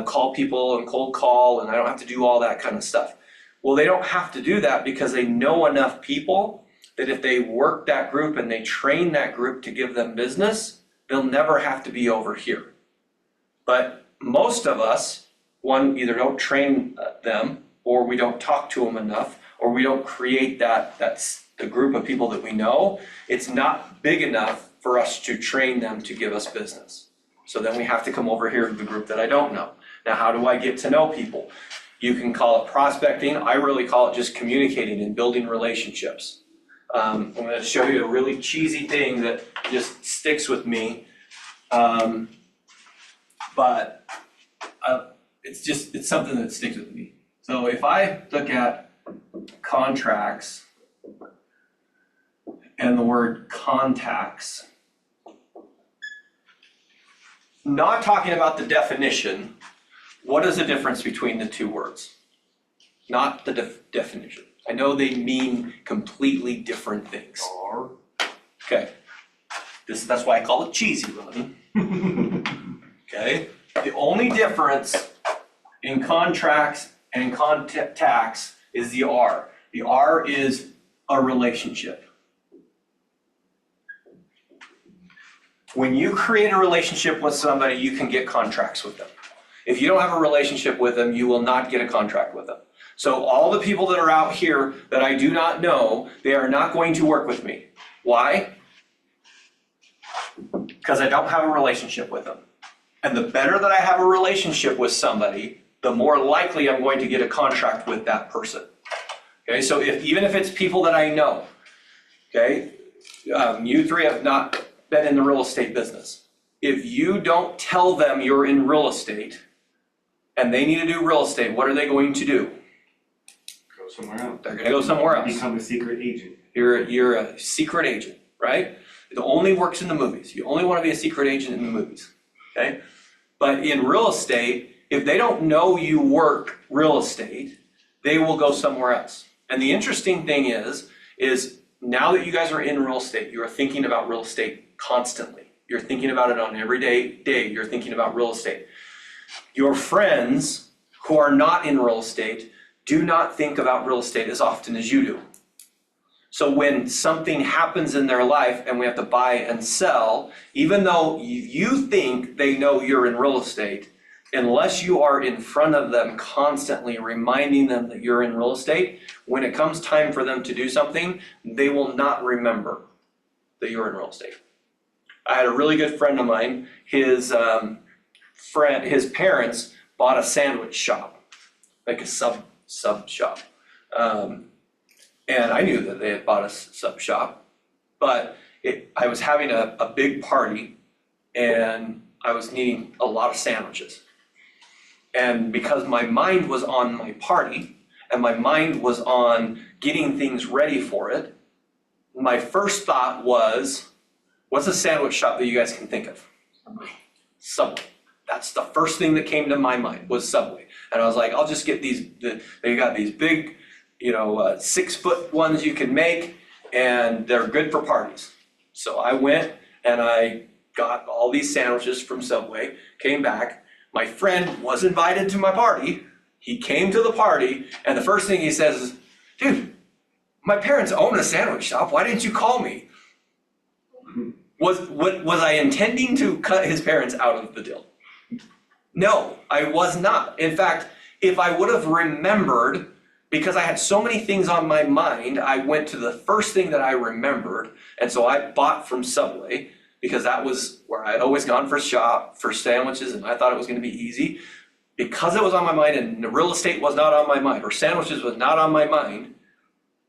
[SPEAKER 1] call people and cold call, and I don't have to do all that kind of stuff. Well, they don't have to do that because they know enough people that if they work that group and they train that group to give them business, they'll never have to be over here. But most of us, one, either don't train them, or we don't talk to them enough, or we don't create that's the group of people that we know. It's not big enough for us to train them to give us business. So then we have to come over here to the group that I don't know. Now, how do I get to know people? You can call it prospecting. I really call it just communicating and building relationships. I'm going to show you a really cheesy thing that just sticks with me. But it's something that sticks with me. So if I look at contracts and the word contacts, not talking about the definition, what is the difference between the 2 words? not the definition. I know they mean completely different things.
[SPEAKER 2] Are.
[SPEAKER 1] Okay. That's why I call it cheesy, Ronnie. Okay? The only difference in contracts and contacts is the R. The R is a relationship. When you create a relationship with somebody, you can get contracts with them. If you don't have a relationship with them, you will not get a contract with them. So all the people that are out here that I do not know, they are not going to work with me. Why? Because I don't have a relationship with them. And the better that I have a relationship with somebody, the more likely I'm going to get a contract with that person. Okay, so even if it's people that I know, okay, you three have not been in the real estate business. If you don't tell them you're in real estate and they need to do real estate, what are they going to do?
[SPEAKER 2] Go somewhere else.
[SPEAKER 1] They're gonna go somewhere else.
[SPEAKER 2] Become a secret agent.
[SPEAKER 1] You're a secret agent, right? It only works in the movies. You only want to be a secret agent in the movies, okay? But in real estate, if they don't know you work real estate, they will go somewhere else. And the interesting thing is now that you guys are in real estate, you are thinking about real estate constantly. You're thinking about it on every day, you're thinking about real estate. Your friends who are not in real estate do not think about real estate as often as you do. So when something happens in their life and we have to buy and sell, even though you think they know you're in real estate, unless you are in front of them constantly reminding them that you're in real estate, when it comes time for them to do something, they will not remember that you're in real estate. I had a really good friend of mine, his parents bought a sandwich shop, like a sub shop. And I knew that they had bought a sub shop, but I was having a big party and I was needing a lot of sandwiches. And because my mind was on my party and my mind was on getting things ready for it, my first thought was, what's a sandwich shop that you guys can think of? Subway. That's the first thing that came to my mind was Subway. And I was like, I'll just get they got these big, 6-foot ones you can make, and they're good for parties. So I went and I got all these sandwiches from Subway, came back. My friend was invited to my party. He came to the party, and the first thing he says is, dude, my parents own a sandwich shop. Why didn't you call me? Was I intending to cut his parents out of the deal? No, I was not. In fact, if I would have remembered, because I had so many things on my mind, I went to the first thing that I remembered, and so I bought from Subway, because that was where I had always gone for sandwiches, and I thought it was gonna be easy. Because it was on my mind and real estate was not on my mind, or sandwiches was not on my mind,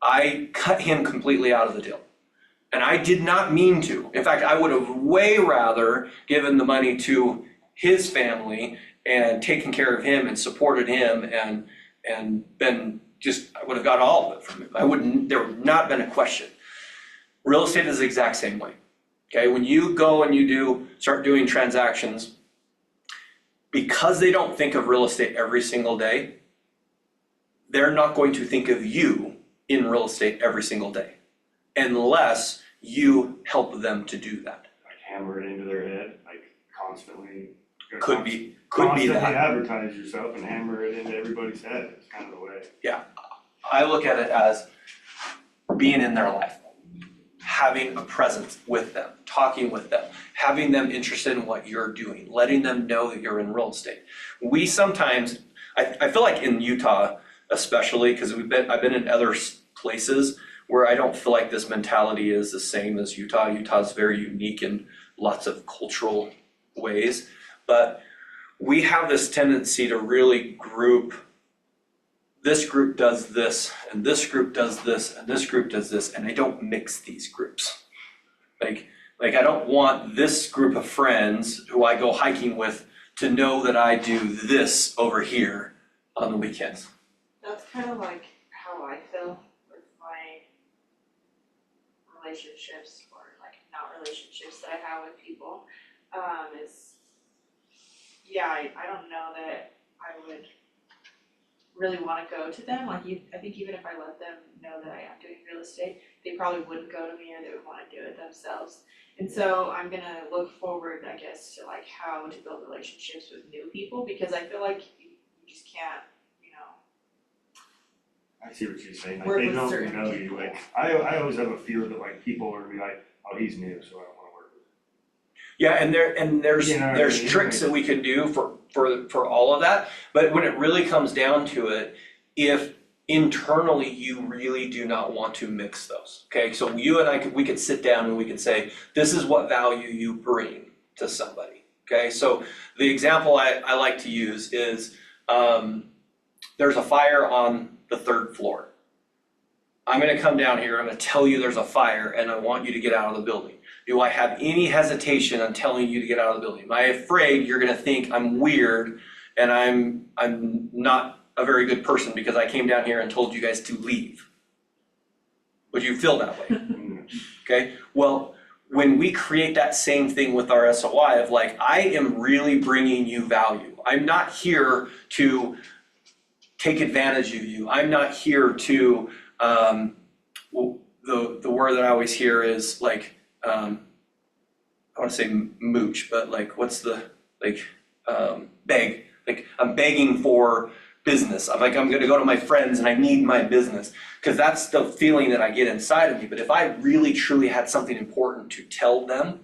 [SPEAKER 1] I cut him completely out of the deal. And I did not mean to. In fact, I would have way rather given the money to his family and taken care of him and supported him and been I would have got all of it from him. There would not been a question. Real estate is the exact same way. Okay, when you go and start doing transactions, because they don't think of real estate every single day, they're not going to think of you in real estate every single day, unless you help them to do that.
[SPEAKER 2] Like hammer it into their head, like constantly.
[SPEAKER 1] Could be
[SPEAKER 2] Constantly
[SPEAKER 1] that.
[SPEAKER 2] advertise yourself and hammer it into everybody's head. It's kind of the way.
[SPEAKER 1] Yeah, I look at it as being in their life, having a presence with them, talking with them, having them interested in what you're doing, letting them know that you're in real estate. We sometimes, I feel like in Utah especially, because I've been in other places where I don't feel like this mentality is the same as Utah. Utah's very unique in lots of cultural ways, but we have this tendency to really group. This group does this, and this group does this, and this group does this, and I don't mix these groups. Like I don't want this group of friends who I go hiking with to know that I do this over here on the weekends.
[SPEAKER 5] That's kind of like how I feel with my relationships, or like not relationships that I have with people. I don't know that I would really wanna go to them, like I think even if I let them know that I am doing real estate, they probably wouldn't go to me or they would wanna do it themselves. And so I'm gonna look forward, I guess, to like how to build relationships with new people, because I feel like you just can't, you know,
[SPEAKER 2] I see what you're saying, like
[SPEAKER 5] Work
[SPEAKER 2] they
[SPEAKER 5] with
[SPEAKER 2] don't
[SPEAKER 5] certain
[SPEAKER 2] know you,
[SPEAKER 5] people.
[SPEAKER 2] like, I always have a fear that like people are gonna be like, oh, he's new, so I don't wanna work with him.
[SPEAKER 1] Yeah, and there's
[SPEAKER 2] You know what I
[SPEAKER 1] there's
[SPEAKER 2] mean?
[SPEAKER 1] tricks that we can do for all of that, but when it really comes down to it, if internally you really do not want to mix those, okay? So you and I we could sit down and we could say, this is what value you bring to somebody, okay? So the example I like to use is there's a fire on the 3rd floor. I'm gonna come down here, I'm gonna tell you there's a fire and I want you to get out of the building. Do I have any hesitation on telling you to get out of the building? Am I afraid you're gonna think I'm weird and I'm not a very good person because I came down here and told you guys to leave? Would you feel that way? Okay, well, when we create that same thing with our SOI of like, I am really bringing you value. I'm not here to take advantage of you. I'm not here to, the word that I always hear is like, I wanna say mooch, but like, what's the, like, beg. Like, I'm begging for business. I'm like, I'm gonna go to my friends and I need my business. Cause that's the feeling that I get inside of me. But if I really truly had something important to tell them,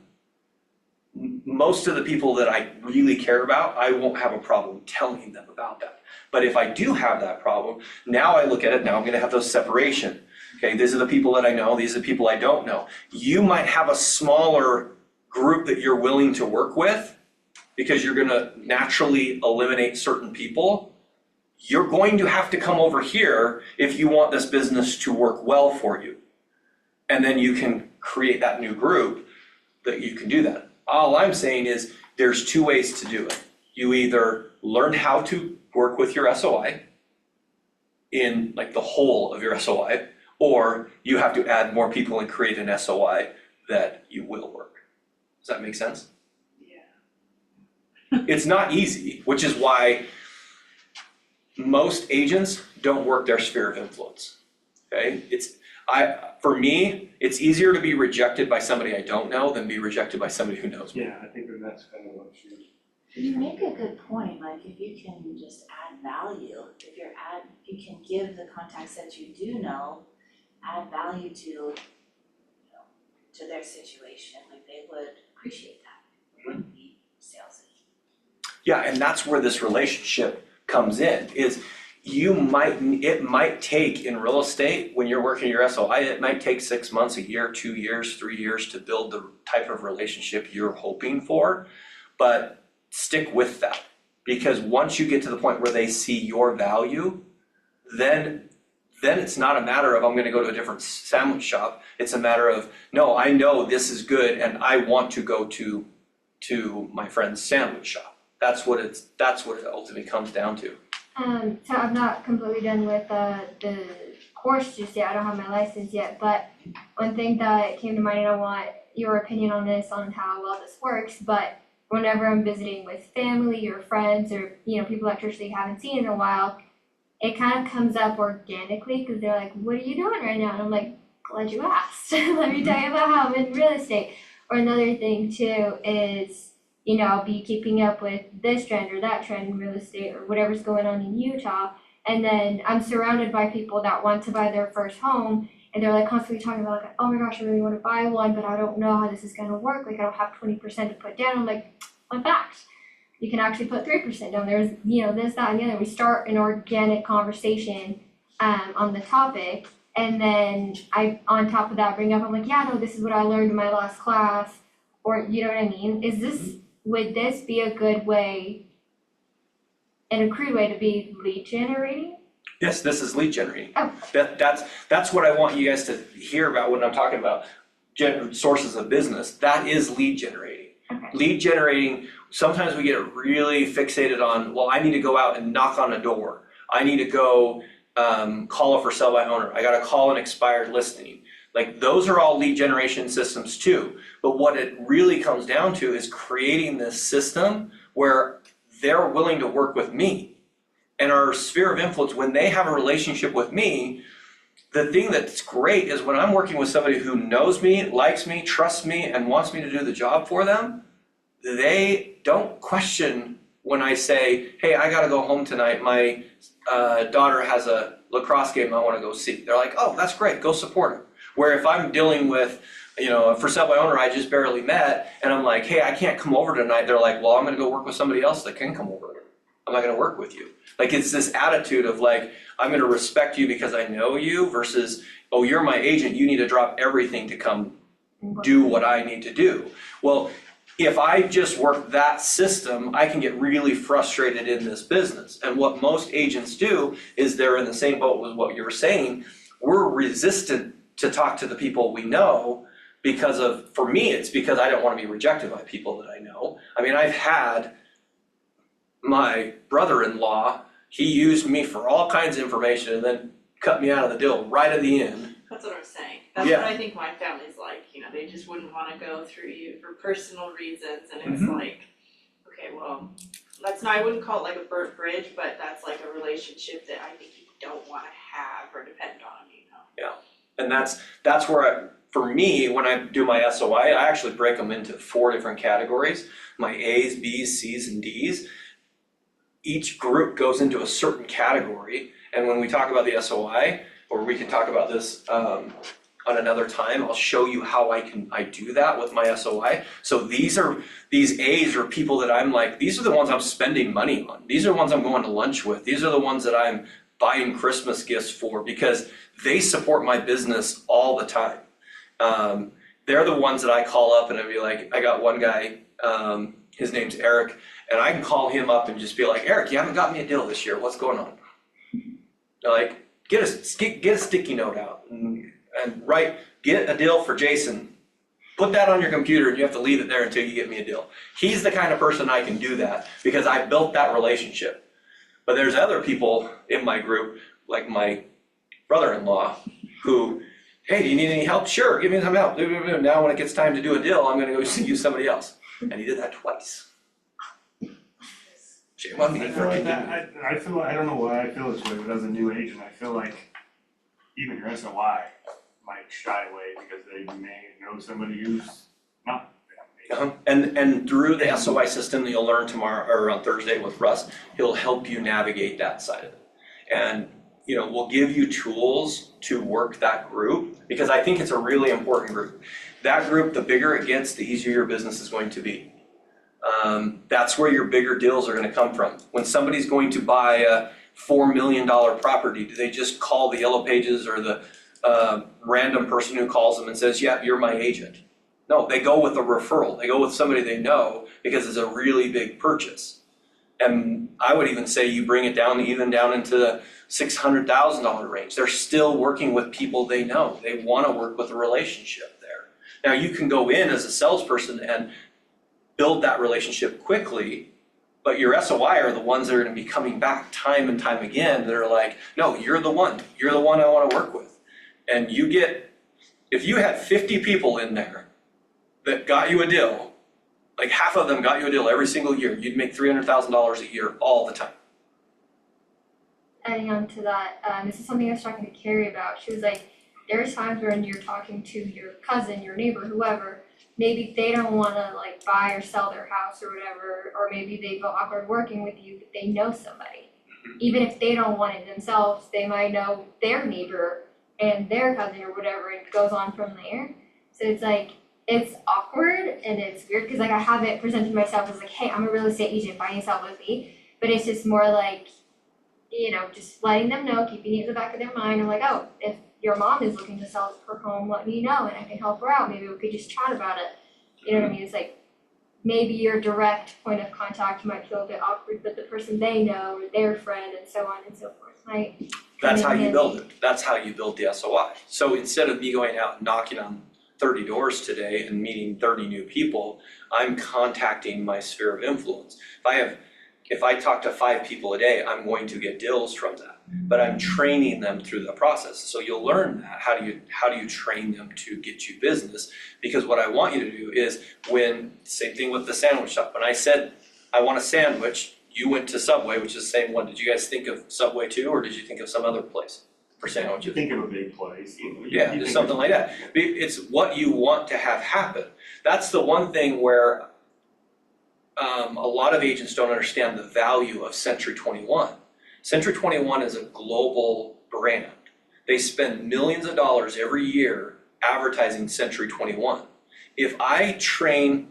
[SPEAKER 1] most of the people that I really care about, I won't have a problem telling them about that. But if I do have that problem, now I look at it, now I'm gonna have those separation. Okay, these are the people that I know, these are the people I don't know. You might have a smaller group that you're willing to work with because you're gonna naturally eliminate certain people. You're going to have to come over here if you want this business to work well for you. And then you can create that new group that you can do that. All I'm saying is there's 2 ways to do it. You either learn how to work with your SOI in like the whole of your SOI, or you have to add more people and create an SOI that you will work. Does that make sense?
[SPEAKER 5] yeah.
[SPEAKER 1] It's not easy, which is why most agents don't work their sphere of influence, okay? For me, it's easier to be rejected by somebody I don't know than be rejected by somebody who knows me.
[SPEAKER 2] Yeah, I think that that's kind of what she was.
[SPEAKER 3] You make a good point, like if you can just add value, if you can give the contacts that you do know, add value to, you know, to their situation, like they would appreciate that. It wouldn't be salesy.
[SPEAKER 1] Yeah, and that's where this relationship comes in, is it might take in real estate, when you're working your SOI, it might take 6 months, a year, 2 years, 3 years to build the type of relationship you're hoping for, but stick with that. Because once you get to the point where they see your value, then it's not a matter of I'm gonna go to a different sandwich shop. It's a matter of, no, I know this is good and I want to go to my friend's sandwich shop. That's what it ultimately comes down to.
[SPEAKER 4] So I'm not completely done with the course just yet, I don't have my license yet, but one thing that came to mind, and I want your opinion on this, on how well this works, but whenever I'm visiting with family or friends or, you know, people that traditionally haven't seen in a while, it kind of comes up organically because they're like, what are you doing right now? And I'm like, glad you asked. Let me tell you about how I'm in real estate. Or another thing too is, you know, I'll be keeping up with this trend or that trend in real estate or whatever's going on in Utah. And then I'm surrounded by people that want to buy their first home and they're like constantly talking about like, oh my gosh, I really want to buy one, but I don't know how this is going to work. Like I don't have 20% to put down. I'm like, fun fact, you can actually put 3% down. There's, you know, this, that, and the other. We start an organic conversation on the topic. And then I, on top of that, bring up, I'm like, yeah, no, this is what I learned in my last class. Or, you know what I mean? Would this be a good way, and a crude way to be lead generating?
[SPEAKER 1] Yes, this is lead generating.
[SPEAKER 4] Oh.
[SPEAKER 1] That's what I want you guys to hear about when I'm talking about sources of business. That is lead generating.
[SPEAKER 4] Okay.
[SPEAKER 1] Lead generating, sometimes we get really fixated on, well, I need to go out and knock on a door. I need to go call a for sale by owner. I gotta call an expired listing. Like those are all lead generation systems too. But what it really comes down to is creating this system where they're willing to work with me. and our sphere of influence, when they have a relationship with me, the thing that's great is when I'm working with somebody who knows me, likes me, trusts me, and wants me to do the job for them, they don't question when I say, hey, I gotta go home tonight, my daughter has a lacrosse game I wanna go see. They're like, oh, that's great, go support her. Where if I'm dealing with, a for sale by owner I just barely met, and I'm like, hey, I can't come over tonight, they're like, well, I'm gonna go work with somebody else that can come over. I'm not gonna work with you. Like, it's this attitude of like, I'm gonna respect you because I know you versus, oh, you're my agent, you need to drop everything to come do what I need to do. Well, if I just work that system, I can get really frustrated in this business. And what most agents do is they're in the same boat with what you're saying. We're resistant to talk to the people we know because of, for me, it's because I don't want to be rejected by people that I know. I mean, I've had my brother-in-law, he used me for all kinds of information and then cut me out of the deal right at the end.
[SPEAKER 5] That's what I'm saying. That's
[SPEAKER 1] Yeah.
[SPEAKER 5] what I think my family's like, they just wouldn't wanna go through you for personal reasons, and it's
[SPEAKER 1] Mhm.
[SPEAKER 5] like, okay, well, I wouldn't call it like a burnt bridge, but that's like a relationship that I think you don't wanna have or depend on,
[SPEAKER 1] And that's where for me, when I do my SOI, I actually break them into 4 different categories. My A's, B's, C's, and D's. Each group goes into a certain category, and when we talk about the SOI, or we can talk about this on another time, I'll show you how I do that with my SOI. So these A's are people that I'm like, these are the ones I'm spending money on. These are the ones I'm going to lunch with. These are the ones that I'm buying Christmas gifts for because they support my business all the time. They're the ones that I call up and I'd be like, I got one guy, his name's Eric, and I can call him up and just be like, Eric, you haven't got me a deal this year, what's going on? They're like, get a sticky note out and get a deal for Jason. Put that on your computer and you have to leave it there until you get me a deal. He's the kind of person I can do that because I built that relationship. But there's other people in my group, like my brother-in-law, who, hey, do you need any help? Sure, give me some help. Now when it gets time to do a deal, I'm gonna go use somebody else. And he did that twice. Shame on me
[SPEAKER 2] I
[SPEAKER 1] for
[SPEAKER 2] feel like
[SPEAKER 1] continuing.
[SPEAKER 2] that, I feel, I don't know why I feel this way, but as a new agent, I feel like even your SOI might shy away because they may know somebody who's not that agent.
[SPEAKER 1] And through the SOI system that you'll learn tomorrow or on Thursday with Russ, he'll help you navigate that side of it. And we'll give you tools to work that group because I think it's a really important group. That group, the bigger it gets, the easier your business is going to be. That's where your bigger deals are gonna come from. When somebody's going to buy a $4 million property, do they just call the Yellow Pages or the random person who calls them and says, yeah, you're my agent? No, they go with a referral. They go with somebody they know because it's a really big purchase. And I would even say you bring it down into the $600,000 range. They're still working with people they know. They wanna work with a relationship there. Now you can go in as a salesperson and build that relationship quickly, but your SOI are the ones that are gonna be coming back time and time again that are like, no, you're the one I wanna work with. And if you had 50 people in there that got you a deal, like half of them got you a deal every single year, you'd make $300,000 a year all the time.
[SPEAKER 4] Adding on to that, this is something I was talking to Carrie about. She was like, there's times when you're talking to your cousin, your neighbor, whoever, maybe they don't wanna like buy or sell their house or whatever, or maybe they feel awkward working with you, but they know somebody. Even if they don't want it themselves, they might know their neighbor and their cousin or whatever, and it goes on from there. So it's like, it's awkward and it's weird, cause like I haven't presented myself as like, hey, I'm a real estate agent, buy and sell with me, but it's just more like, just letting them know, keeping it in the back of their mind, and like, oh, if your mom is looking to sell her home, let me know and I can help her out, maybe we could just chat about it. You know what I mean? It's like, maybe your direct point of contact might feel a bit awkward, but the person they know, or their friend, and so on and so forth, might.
[SPEAKER 1] That's how you build it. That's how you build the SOI. So instead of me going out and knocking on 30 doors today and meeting 30 new people, I'm contacting my sphere of influence. If I talk to 5 people a day, I'm going to get deals from that. But I'm training them through the process. So you'll learn that. How do you train them to get you business? Because what I want you to do is same thing with the sandwich shop. When I said I want a sandwich, You went to Subway, which is the same one. Did you guys think of Subway too, or did you think of some other place for
[SPEAKER 2] You
[SPEAKER 1] sandwiches?
[SPEAKER 2] think of a big place, you know.
[SPEAKER 1] Yeah,
[SPEAKER 2] you
[SPEAKER 1] just
[SPEAKER 2] think
[SPEAKER 1] something
[SPEAKER 2] of-
[SPEAKER 1] like that. It's what you want to have happen. That's the one thing where a lot of agents don't understand the value of Century 21. Century 21 is a global brand. They spend millions of dollars every year advertising Century 21. If I train,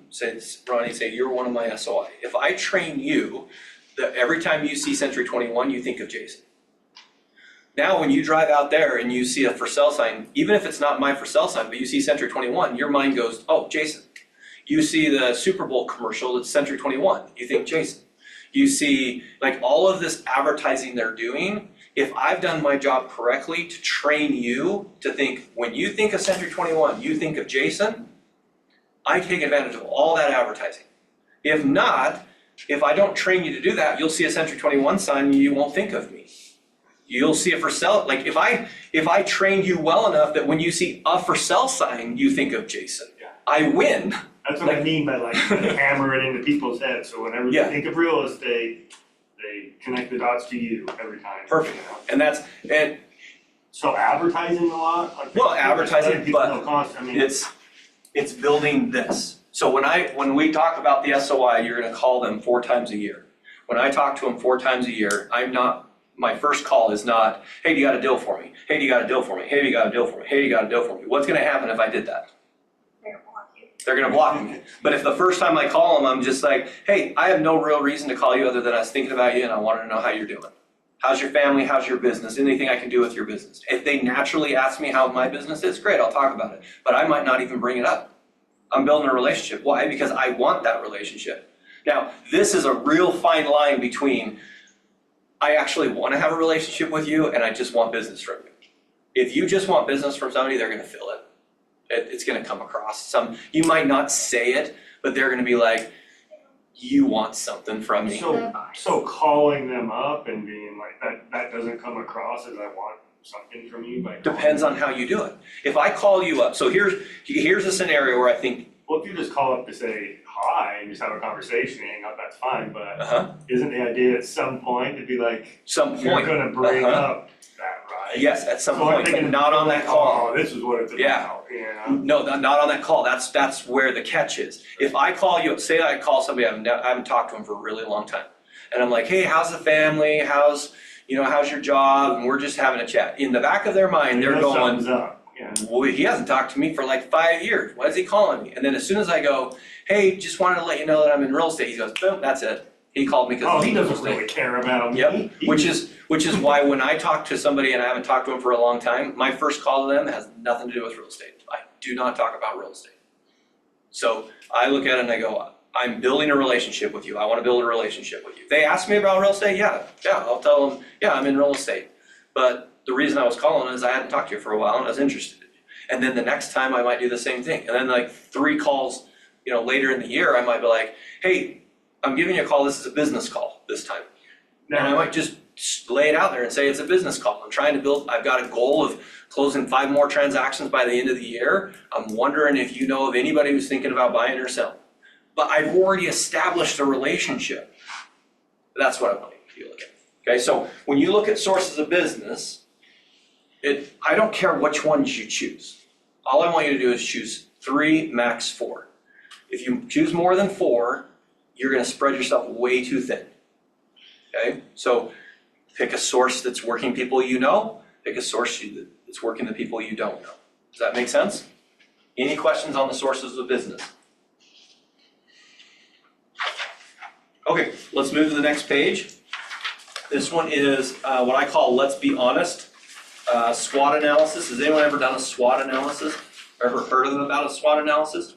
[SPEAKER 1] Ronnie, say you're one of my SOI. If I train you, that every time you see Century 21, you think of Jason. Now, when you drive out there and you see a for sale sign, even if it's not my for sale sign, but you see Century 21, your mind goes, oh, Jason. You see the Super Bowl commercial, it's Century 21, you think Jason. You see like all of this advertising they're doing. If I've done my job correctly to train you to think, when you think of Century 21, you think of Jason, I take advantage of all that advertising. If not, if I don't train you to do that, you'll see a Century 21 sign and you won't think of me. You'll see a for sale, like if I train you well enough that when you see a for sale sign, you think of Jason.
[SPEAKER 2] Yeah.
[SPEAKER 1] I win.
[SPEAKER 2] That's what I mean by like hammer it into people's heads, so whenever they
[SPEAKER 1] Yeah.
[SPEAKER 2] think of real estate, they connect the dots to you every time.
[SPEAKER 1] Perfect.
[SPEAKER 2] You know?
[SPEAKER 1] And
[SPEAKER 2] So advertising a lot? on
[SPEAKER 1] Well,
[SPEAKER 2] Facebook,
[SPEAKER 1] advertising,
[SPEAKER 2] letting people
[SPEAKER 1] but
[SPEAKER 2] know I mean,
[SPEAKER 1] it's building this. So when we talk about the SOI, you're gonna call them 4 times a year. When I talk to them 4 times a year, my first call is not, hey, do you got a deal for me? Hey, do you got a deal for me? Hey, do you got a deal for me? Hey, do you got a deal for me? What's gonna happen if I did that?
[SPEAKER 4] They're gonna block you.
[SPEAKER 1] They're gonna block me. But if the first time I call them, I'm just like, hey, I have no real reason to call you other than I was thinking about you and I wanted to know how you're doing. How's your family? How's your business? Anything I can do with your business? If they naturally ask me how my business is, great, I'll talk about it. But I might not even bring it up. I'm building a relationship. Why? Because I want that relationship. Now, this is a real fine line between I actually want to have a relationship with you and I just want business from you. If you just want business from somebody, they're going to feel it. It's going to come across. You might not say it, but they're going to be like, you want something from me.
[SPEAKER 2] So calling them up and being like, that doesn't come across as I want something from you by calling
[SPEAKER 1] Depends
[SPEAKER 2] them.
[SPEAKER 1] on how you do it. If I call you up, so here's a scenario where I think,
[SPEAKER 2] Well, if you just call up to say hi and just have a conversation and hang up, that's fine, but isn't the idea at some point to be like,
[SPEAKER 1] some
[SPEAKER 2] you're
[SPEAKER 1] point,
[SPEAKER 2] gonna bring up that, right?
[SPEAKER 1] yes, at some
[SPEAKER 2] So I'm
[SPEAKER 1] point, but
[SPEAKER 2] thinking,
[SPEAKER 1] not on that call.
[SPEAKER 2] Oh, this is what it's
[SPEAKER 1] Yeah.
[SPEAKER 2] about, you know?
[SPEAKER 1] No, not on that call. That's where the catch is. If I call you, say I call somebody, I haven't talked to them for a really long time. And I'm like, hey, how's the family? How's your job? And we're just having a chat. In the back of their mind, they're going,
[SPEAKER 2] Something's up, yeah.
[SPEAKER 1] well, he hasn't talked to me for like 5 years. Why is he calling me? And then as soon as I go, hey, just wanted to let you know that I'm in real estate, he goes, boom, that's it. He called me
[SPEAKER 2] Oh,
[SPEAKER 1] because
[SPEAKER 2] he
[SPEAKER 1] he's in real
[SPEAKER 2] doesn't
[SPEAKER 1] estate.
[SPEAKER 2] really care about me.
[SPEAKER 1] Yep, which is why when I talk to somebody and I haven't talked to them for a long time, my first call to them has nothing to do with real estate. I do not talk about real estate. So I look at it and I go, I'm building a relationship with you. I want to build a relationship with you. They ask me about real estate, yeah, I'll tell them, yeah, I'm in real estate. But the reason I was calling is I hadn't talked to you for a while and I was interested in you. And then the next time I might do the same thing. And then like 3 calls, later in the year, I might be like, hey, I'm giving you a call, this is a business call this time. And I might just lay it out there and say it's a business call. I'm trying to build, I've got a goal of closing 5 more transactions by the end of the year. I'm wondering if you know of anybody who's thinking about buying or selling. But I've already established a relationship. That's what I want you to look at. Okay, so when you look at sources of business, I don't care which ones you choose. All I want you to do is choose 3, max 4. If you choose more than 4, you're gonna spread yourself way too thin. Okay, so pick a source that's working people you know, pick a source that's working the people you don't know. Does that make sense? Any questions on the sources of business? Okay, let's move to the next page. This one is what I call let's be honest, SWOT analysis. Has anyone ever done a SWOT analysis? Ever heard about a SWOT analysis?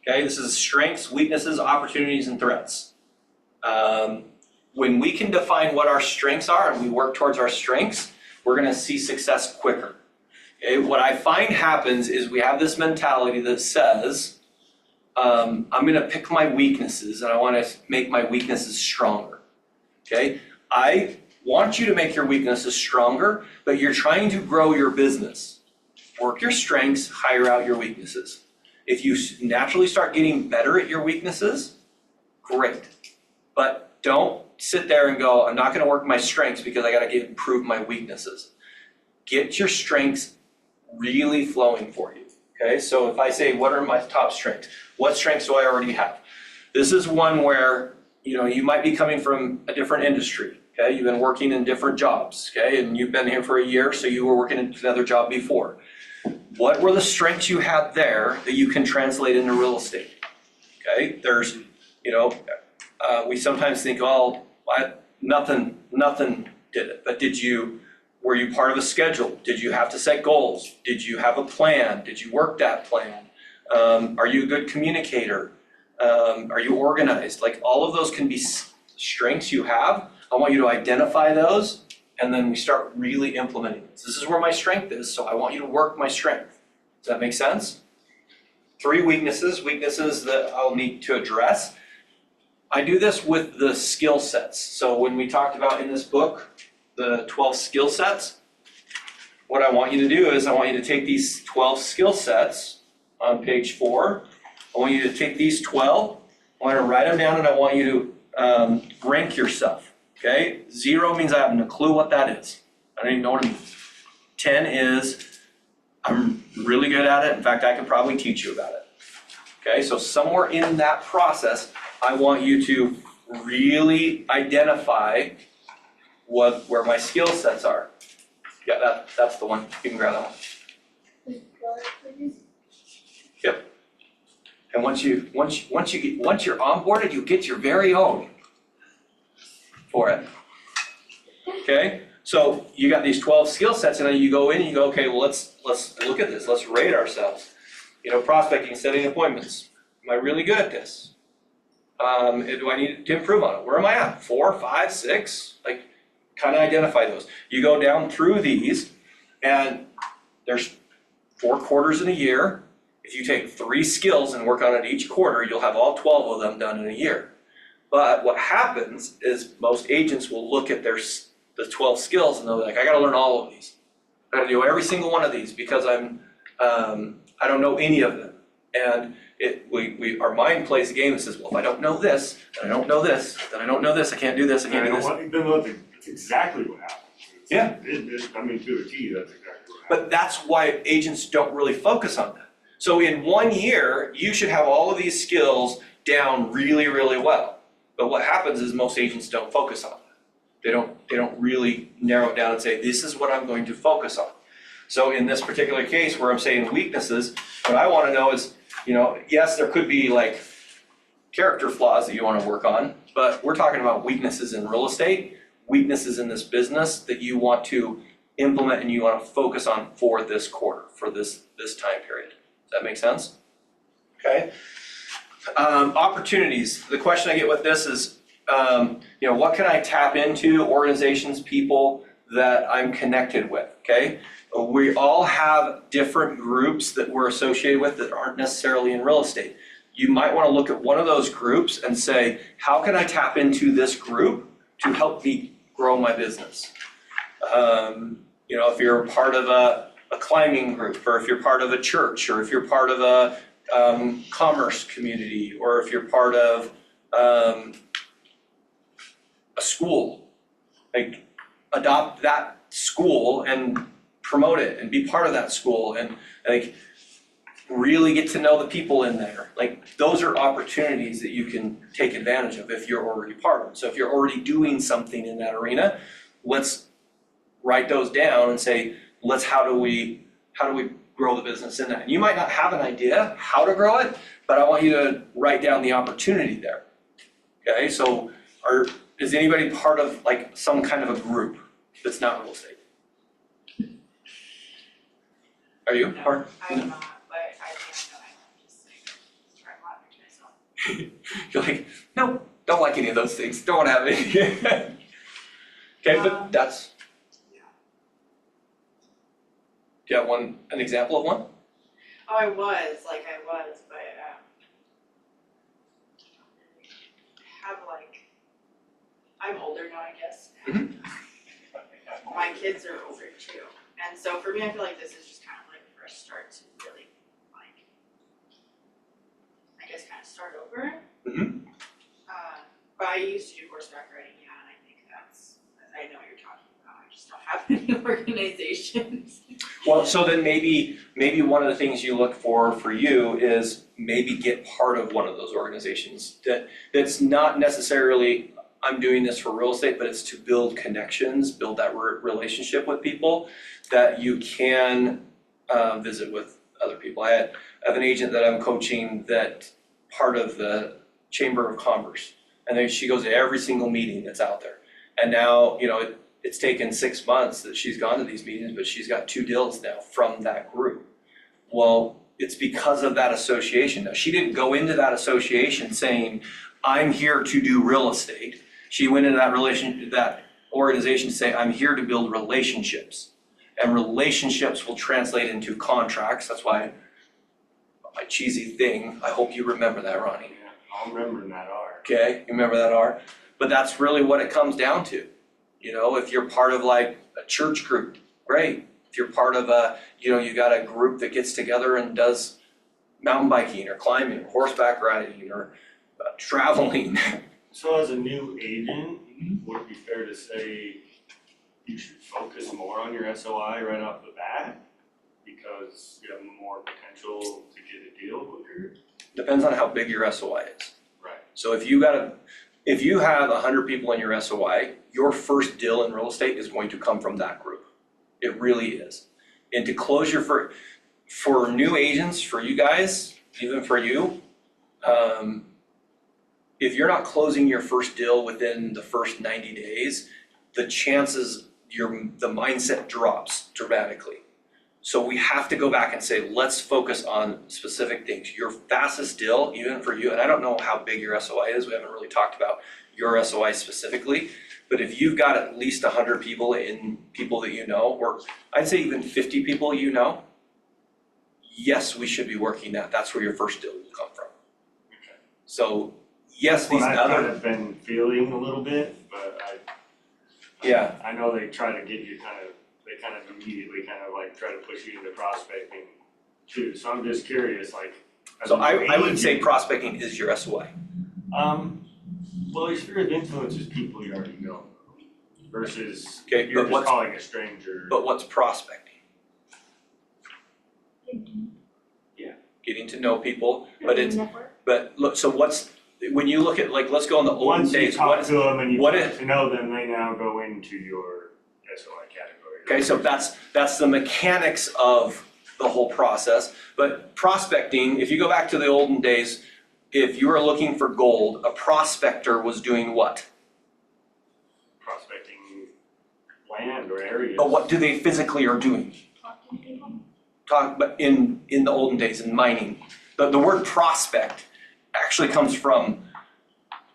[SPEAKER 1] Okay, this is strengths, weaknesses, opportunities, and threats. When we can define what our strengths are and we work towards our strengths, we're gonna see success quicker. Okay, what I find happens is we have this mentality that says, I'm gonna pick my weaknesses and I wanna make my weaknesses stronger. Okay, I want you to make your weaknesses stronger, but you're trying to grow your business. Work your strengths, hire out your weaknesses. If you naturally start getting better at your weaknesses, great. But don't sit there and go, I'm not gonna work my strengths because I gotta improve my weaknesses. Get your strengths really flowing for you, okay? So if I say, what are my top strengths? What strengths do I already have? This is one where, you might be coming from a different industry, okay? You've been working in different jobs, okay? And you've been here for a year, so you were working in another job before. What were the strengths you had there that you can translate into real estate? Okay, there's, we sometimes think, nothing did it, but were you part of a schedule? Did you have to set goals? Did you have a plan? Did you work that plan? Are you a good communicator? Are you organized? Like, all of those can be strengths you have. I want you to identify those, and then we start really implementing this. This is where my strength is, so I want you to work my strength. Does that make sense? 3 weaknesses that I'll need to address. I do this with the skill sets. So when we talked about in this book, the 12 skill sets, what I want you to do is I want you to take these 12 skill sets on page 4. I want you to take these 12, I want to write them down, and I want you to rank yourself, okay? 0 means I have no clue what that is. I don't even know what it means. 10 is I'm really good at it. In fact, I can probably teach you about it. Okay, so somewhere in that process, I want you to really identify where my skill sets are. Yeah, that's the one. You can grab that one. Yep. And once you're onboarded, you get your very own for it. Okay? So you got these 12 skill sets, and then you go in and you go, okay, well, let's look at this. Let's rate ourselves. Prospecting, setting appointments. Am I really good at this? Do I need to improve on it? Where am I at? 4, 5, 6? Like, kind of identify those. You go down through these, and there's 4 quarters in a year. If you take 3 skills and work on it each quarter, you'll have all 12 of them done in a year. But what happens is most agents will look at the 12 skills and they'll be like, I gotta learn all of these. I gotta do every single one of these because I don't know any of them. And our mind plays a game that says, well, if I don't know this, then I don't know this, then I don't know this, I can't do this, I can't do this.
[SPEAKER 2] That's exactly what happens.
[SPEAKER 1] Yeah.
[SPEAKER 2] To a T, that's exactly what happens.
[SPEAKER 1] But that's why agents don't really focus on that. So in 1 year, you should have all of these skills down really, really well. But what happens is most agents don't focus on that. They don't really narrow it down and say, this is what I'm going to focus on. So in this particular case where I'm saying weaknesses, what I want to know is, yes, there could be like character flaws that you want to work on, but we're talking about weaknesses in real estate, weaknesses in this business that you want to implement and you want to focus on for this quarter, for this time period. Does that make sense? Okay. Opportunities. The question I get with this is, what can I tap into, organizations, people that I'm connected with, okay? We all have different groups that we're associated with that aren't necessarily in real estate. You might want to look at one of those groups and say, how can I tap into this group to help me grow my business? If you're part of a climbing group, or if you're part of a church, or if you're part of a commerce community, or if you're part of a school, like adopt that school and promote it and be part of that school and like really get to know the people in there. Like, those are opportunities that you can take advantage of if you're already part of it. So if you're already doing something in that arena, let's write those down and say, how do we grow the business in that? And you might not have an idea how to grow it, but I want you to write down the opportunity there. Okay, so is anybody part of like some kind of a group that's not real estate? Are you part?
[SPEAKER 5] I'm not, but I think I know I'm just like trying to laugh at myself.
[SPEAKER 1] You're like, no, don't like any of those things, don't have any. Okay, but that's. Do you have an example of one?
[SPEAKER 5] Oh, I was, but I'm older now, I guess. And my kids are older too. And so for me, I feel like this is just kind of like a fresh start to really like, I guess kind of start over.
[SPEAKER 1] Mhm.
[SPEAKER 5] But I used to do horseback riding, yeah. happen in organizations.
[SPEAKER 1] Well, so then maybe one of the things you look for you is maybe get part of one of those organizations that's not necessarily, I'm doing this for real estate, but it's to build connections, build that relationship with people that you can visit with other people. I have an agent that I'm coaching that part of the Chamber of Commerce, and then she goes to every single meeting that's out there. And now, it's taken 6 months that she's gone to these meetings, but she's got 2 deals now from that group. Well, it's because of that association. Now, she didn't go into that association saying, I'm here to do real estate. She went into that organization to say, I'm here to build relationships. And relationships will translate into contracts. That's why my cheesy thing, I hope you remember that, Ronnie.
[SPEAKER 2] Yeah, I'll remember that R.
[SPEAKER 1] Okay, you remember that R? But that's really what it comes down to. If you're part of like a church group, great. If you're part of you got a group that gets together and does mountain biking or climbing, or horseback riding, or traveling.
[SPEAKER 2] So as a new agent, would it be fair to say you should focus more on your SOI right off the bat? Because you have more potential to get a deal quicker?
[SPEAKER 1] Depends on how big your SOI is.
[SPEAKER 2] Right.
[SPEAKER 1] So if you have 100 people in your SOI, your first deal in real estate is going to come from that group. It really is. And to close your for new agents, for you guys, even for you, if you're not closing your first deal within the first 90 days, the chances the mindset drops dramatically. So we have to go back and say, let's focus on specific things. Your fastest deal, even for you, and I don't know how big your SOI is, we haven't really talked about your SOI specifically, but if you've got at least 100 people that you know, or I'd say even 50 people you know, yes, we should be working that. That's where your first deal will come from.
[SPEAKER 2] Okay.
[SPEAKER 1] So yes,
[SPEAKER 2] Well,
[SPEAKER 1] these
[SPEAKER 2] I've
[SPEAKER 1] other.
[SPEAKER 2] kind of been feeling a little bit, but I know they try to get you they kind of immediately like try to push you into prospecting too, so I'm just curious, like. as
[SPEAKER 1] So
[SPEAKER 2] a
[SPEAKER 1] I
[SPEAKER 2] new
[SPEAKER 1] would say
[SPEAKER 2] agent,
[SPEAKER 1] prospecting is your SOI.
[SPEAKER 2] Well, your sphere of influence is people you already know versus
[SPEAKER 1] Okay,
[SPEAKER 2] you're
[SPEAKER 1] but
[SPEAKER 2] just calling a stranger.
[SPEAKER 1] But what's prospecting? Getting to know people, but look, so when you look at, like, let's go on the olden
[SPEAKER 2] Once you
[SPEAKER 1] days,
[SPEAKER 2] talk to them and you
[SPEAKER 1] what
[SPEAKER 2] get
[SPEAKER 1] is-
[SPEAKER 2] to know them, they now go into your SOI category.
[SPEAKER 1] okay, so that's the mechanics of the whole process. But prospecting, if you go back to the olden days, if you were looking for gold, a prospector was doing what?
[SPEAKER 2] Prospecting land or areas.
[SPEAKER 1] But what do they physically are doing? But in the olden days, in mining, the word prospect actually comes from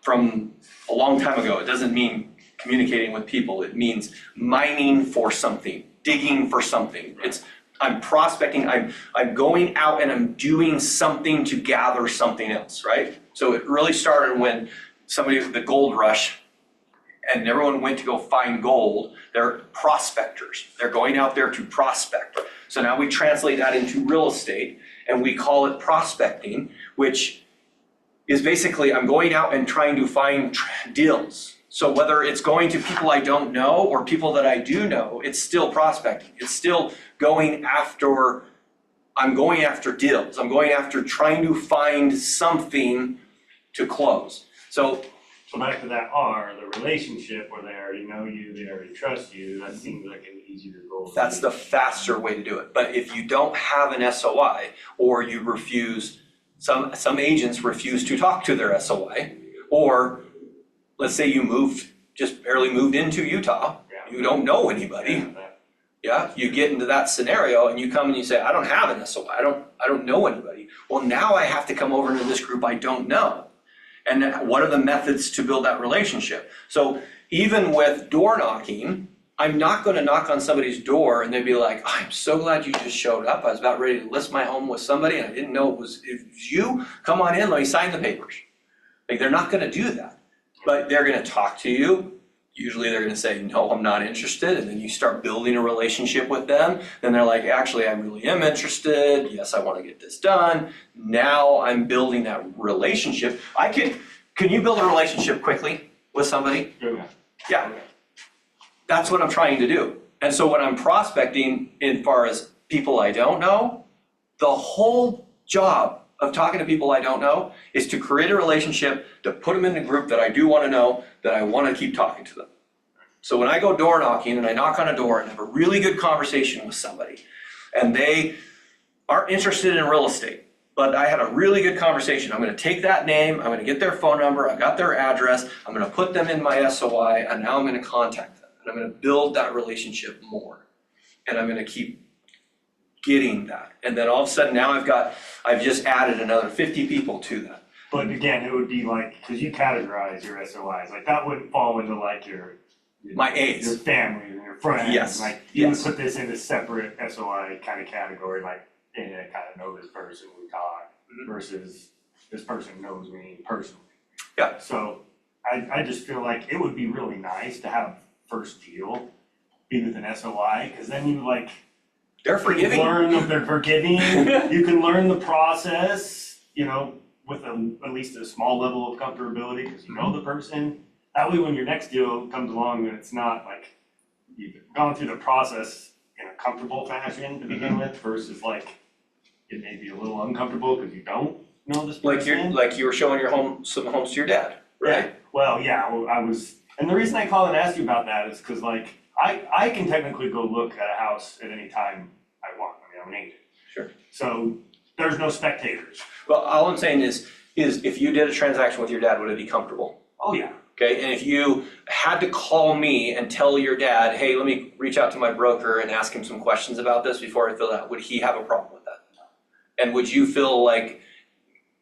[SPEAKER 1] a long time ago. It doesn't mean communicating with people. It means mining for something, digging for something. I'm prospecting, I'm going out and I'm doing something to gather something else, right? So it really started when the gold rush, and everyone went to go find gold. They're prospectors. They're going out there to prospect. So now we translate that into real estate and we call it prospecting, which is basically I'm going out and trying to find deals. So whether it's going to people I don't know or people that I do know, it's still prospecting. It's still I'm going after deals. I'm going after trying to find something to close. So
[SPEAKER 2] back to that R, the relationship where they already know you, they already trust you, that seems like an easier goal.
[SPEAKER 1] that's the faster way to do it. But if you don't have an SOI or you refuse, some agents refuse to talk to their SOI, or let's say you just barely moved into Utah, you don't know anybody. Yeah, you get into that scenario and you come and you say, I don't have an SOI, I don't know anybody. Well, now I have to come over into this group I don't know. And what are the methods to build that relationship? So even with door knocking, I'm not gonna knock on somebody's door and they'd be like, I'm so glad you just showed up. I was about ready to list my home with somebody and I didn't know it was you. Come on in, let me sign the papers. Like, they're not gonna do that. But they're gonna talk to you. Usually they're gonna say, no, I'm not interested. And then you start building a relationship with them. Then they're like, actually, I really am interested. Yes, I wanna get this done. Now I'm building that relationship. Can you build a relationship quickly with somebody?
[SPEAKER 2] Yeah.
[SPEAKER 1] Yeah. That's what I'm trying to do. And so when I'm prospecting in far as people I don't know, the whole job of talking to people I don't know is to create a relationship, to put them in a group that I do want to know, that I want to keep talking to them. So when I go door knocking and I knock on a door and have a really good conversation with somebody, and they aren't interested in real estate, but I had a really good conversation, I'm going to take that name, I'm going to get their phone number, I got their address, I'm going to put them in my SOI, and now I'm going to contact them. And I'm going to build that relationship more. And I'm going to keep getting that. And then all of a sudden now I've just added another 50 people to that.
[SPEAKER 2] But again, it would be like, cause you categorize your SOIs, like that wouldn't fall into like
[SPEAKER 1] My A's.
[SPEAKER 2] your family and your friends.
[SPEAKER 1] Yes,
[SPEAKER 2] Like you would
[SPEAKER 1] yes.
[SPEAKER 2] put this in a separate SOI kind of category, like, hey, I kind of know this person, we talk,
[SPEAKER 1] Mhm.
[SPEAKER 2] versus this person knows me personally.
[SPEAKER 1] Yeah.
[SPEAKER 2] So I just feel like it would be really nice to have first deal be with an SOI, cause then you like,
[SPEAKER 1] They're forgiving.
[SPEAKER 2] learn if they're forgiving, you can learn the process, you know, with at least a small level of comfortability, because you know the person. That way, when your next deal comes along, and it's not like you've gone through the process in a comfortable fashion to begin with, versus like it may be a little uncomfortable because you don't know this person.
[SPEAKER 1] Like you were showing some homes to your dad, right?
[SPEAKER 2] Yeah. Well, yeah, I was, and the reason I called and asked you about that is because like I can technically go look at a house at any time I want. I mean, I'm an agent.
[SPEAKER 1] Sure.
[SPEAKER 2] So there's no spectators.
[SPEAKER 1] Well, all I'm saying is if you did a transaction with your dad, would it be comfortable?
[SPEAKER 2] Oh, yeah.
[SPEAKER 1] Okay, and if you had to call me and tell your dad, hey, let me reach out to my broker and ask him some questions about this before I fill out, would he have a problem with that? And would you feel like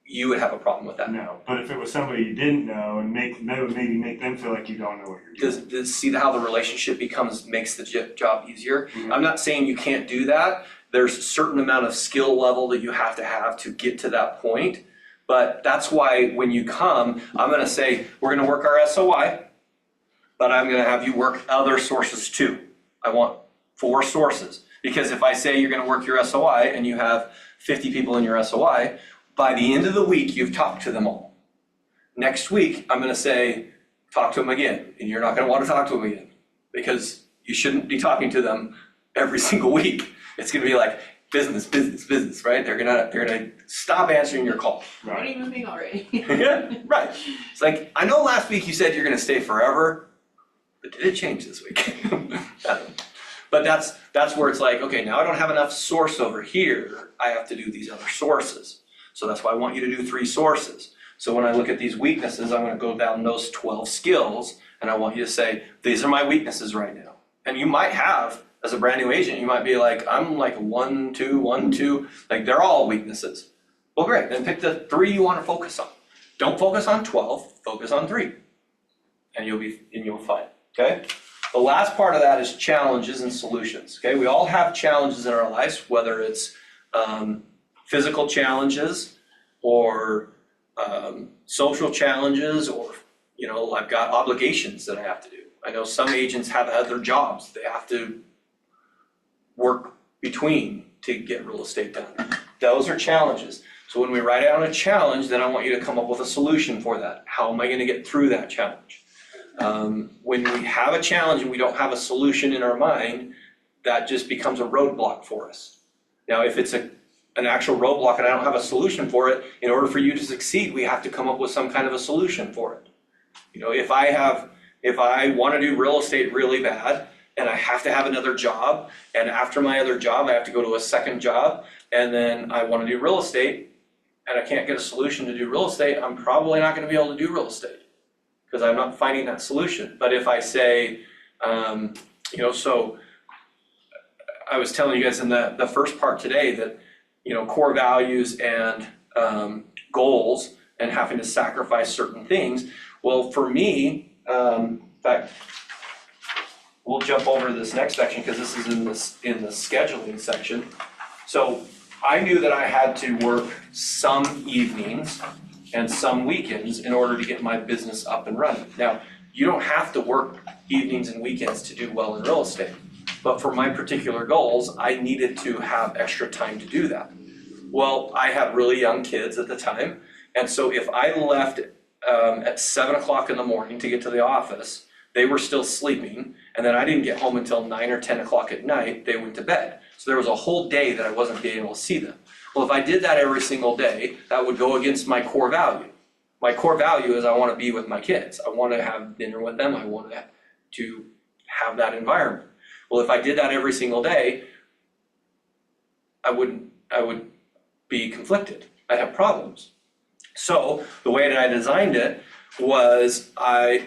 [SPEAKER 1] you would have a problem with that?
[SPEAKER 2] No, but if it was somebody you didn't know and that would maybe make them feel like you don't know what you're doing.
[SPEAKER 1] Does see how the relationship makes the job easier?
[SPEAKER 2] Mhm.
[SPEAKER 1] I'm not saying you can't do that. There's a certain amount of skill level that you have to get to that point. But that's why when you come, I'm gonna say, we're gonna work our SOI, but I'm gonna have you work other sources too. I want 4 sources. Because if I say you're gonna work your SOI and you have 50 people in your SOI, by the end of the week, you've talked to them all. Next week, I'm gonna say, talk to them again, and you're not gonna wanna talk to them again. Because you shouldn't be talking to them every single week. It's gonna be like, business, business, business, right? They're gonna stop answering your call.
[SPEAKER 5] What are you moving already?
[SPEAKER 1] Right. It's like, I know last week you said you're gonna stay forever, but did it change this week? But that's where it's like, okay, now I don't have enough source over here, I have to do these other sources. So that's why I want you to do 3 sources. So when I look at these weaknesses, I'm gonna go down those 12 skills, and I want you to say, these are my weaknesses right now. And you might have, as a brand new agent, you might be like, I'm like 1, 2, 1, 2, like they're all weaknesses. Well, great, then pick the 3 you wanna focus on. Don't focus on 12, focus on 3. And you'll find, okay? The last part of that is challenges and solutions, okay? We all have challenges in our lives, whether it's physical challenges or social challenges, or, you know, I've got obligations that I have to do. I know some agents have other jobs they have to work between to get real estate done. Those are challenges. So when we write down a challenge, then I want you to come up with a solution for that. How am I gonna get through that challenge? When we have a challenge and we don't have a solution in our mind, that just becomes a roadblock for us. Now, if it's an actual roadblock and I don't have a solution for it, in order for you to succeed, we have to come up with some kind of a solution for it. You know, if I wanna do real estate really bad, and I have to have another job, and after my other job, I have to go to a second job, and then I wanna do real estate, and I can't get a solution to do real estate, I'm probably not gonna be able to do real estate, because I'm not finding that solution. But if I say, you know, so I was telling you guys in the first part today that, you know, core values and goals and having to sacrifice certain things. Well, for me, in fact, we'll jump over to this next section because this is in the scheduling section. So I knew that I had to work some evenings and some weekends in order to get my business up and running. Now, you don't have to work evenings and weekends to do well in real estate, but for my particular goals, I needed to have extra time to do that. Well, I had really young kids at the time, and so if I left at 7 o'clock in the morning to get to the office, they were still sleeping, and then I didn't get home until 9 or 10 o'clock at night, they went to bed. So there was a whole day that I wasn't being able to see them. Well, if I did that every single day, that would go against my core value. My core value is I want to be with my kids. I want to have dinner with them. I want to have that environment. Well, if I did that every single day, I would be conflicted. I'd have problems. So the way that I designed it was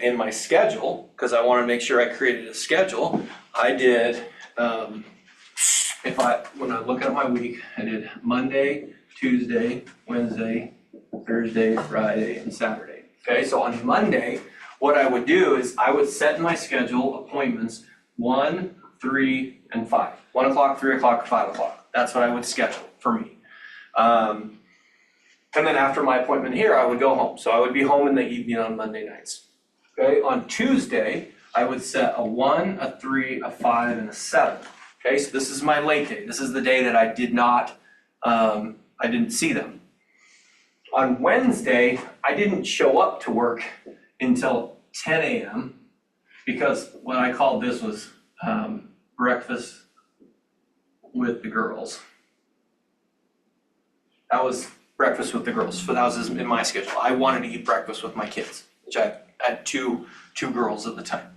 [SPEAKER 1] in my schedule, because I wanted to make sure I created a schedule, I did, when I look at my week, I did Monday, Tuesday, Wednesday, Thursday, Friday, and Saturday. Okay, so on Monday, what I would do is I would set in my schedule appointments 1, 3, and 5. 1 o'clock, 3 o'clock, 5 o'clock. That's what I would schedule for me. And then after my appointment here, I would go home. So I would be home in the evening on Monday nights. Okay, on Tuesday, I would set a 1, a 3, a 5, and a 7. Okay, so this is my late day. This is the day that I didn't see them. On Wednesday, I didn't show up to work until 10 a.m. because what I called this was breakfast with the girls. That was breakfast with the girls. So that was in my schedule. I wanted to eat breakfast with my kids, which I had two girls at the time.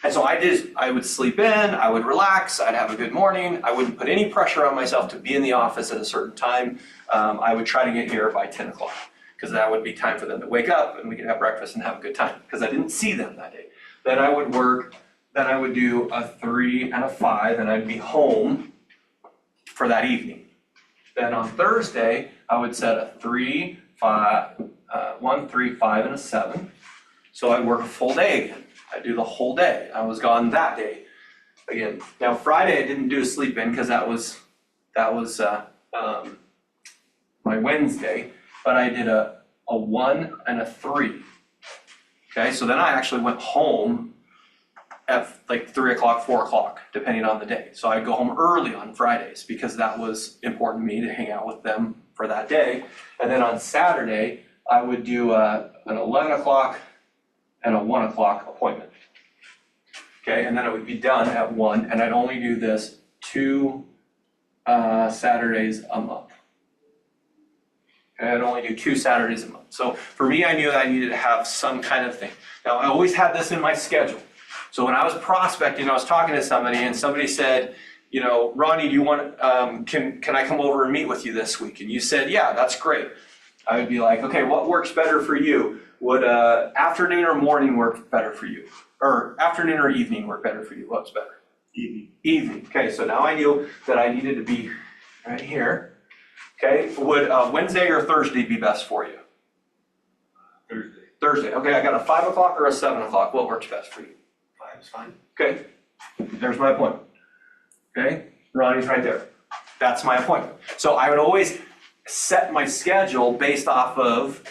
[SPEAKER 1] And so I would sleep in, I would relax, I'd have a good morning. I wouldn't put any pressure on myself to be in the office at a certain time. I would try to get here by 10 o'clock because that would be time for them to wake up and we could have breakfast and have a good time because I didn't see them that day. Then I would work, then I would do a 3 and a 5 and I'd be home for that evening. Then on Thursday, I would set a 3, 5, 1, 3, 5, and a 7. So I'd work a full day again. I'd do the whole day. I was gone that day again. Now Friday I didn't do a sleep in because that was my Wednesday, but I did a 1 and a 3. Okay, so then I actually went home at like 3 o'clock, 4 o'clock, depending on the day. So I'd go home early on Fridays because that was important to me to hang out with them for that day. And then on Saturday, I would do an 11 o'clock and a 1 o'clock appointment. Okay, and then it would be done at 1, and I'd only do this 2 Saturdays a month. Okay, I'd only do 2 Saturdays a month. So for me, I knew that I needed to have some kind of thing. Now, I always had this in my schedule. So when I was prospecting, I was talking to somebody and somebody said, you know, Ronnie, do you want, can I come over and meet with you this week? And you said, yeah, that's great. I would be like, okay, what works better for you? Would afternoon or morning work better for you? Or afternoon or evening work better for you? What's better?
[SPEAKER 2] Evening.
[SPEAKER 1] Evening. Okay, so now I knew that I needed to be right here. Okay, would Wednesday or Thursday be best for you?
[SPEAKER 2] Thursday.
[SPEAKER 1] Thursday. Okay, I got a 5 o'clock or a 7 o'clock. What works best for you?
[SPEAKER 2] 5 is fine.
[SPEAKER 1] Okay, there's my appointment. Okay, Ronnie's right there. That's my appointment. So I would always set my schedule based off of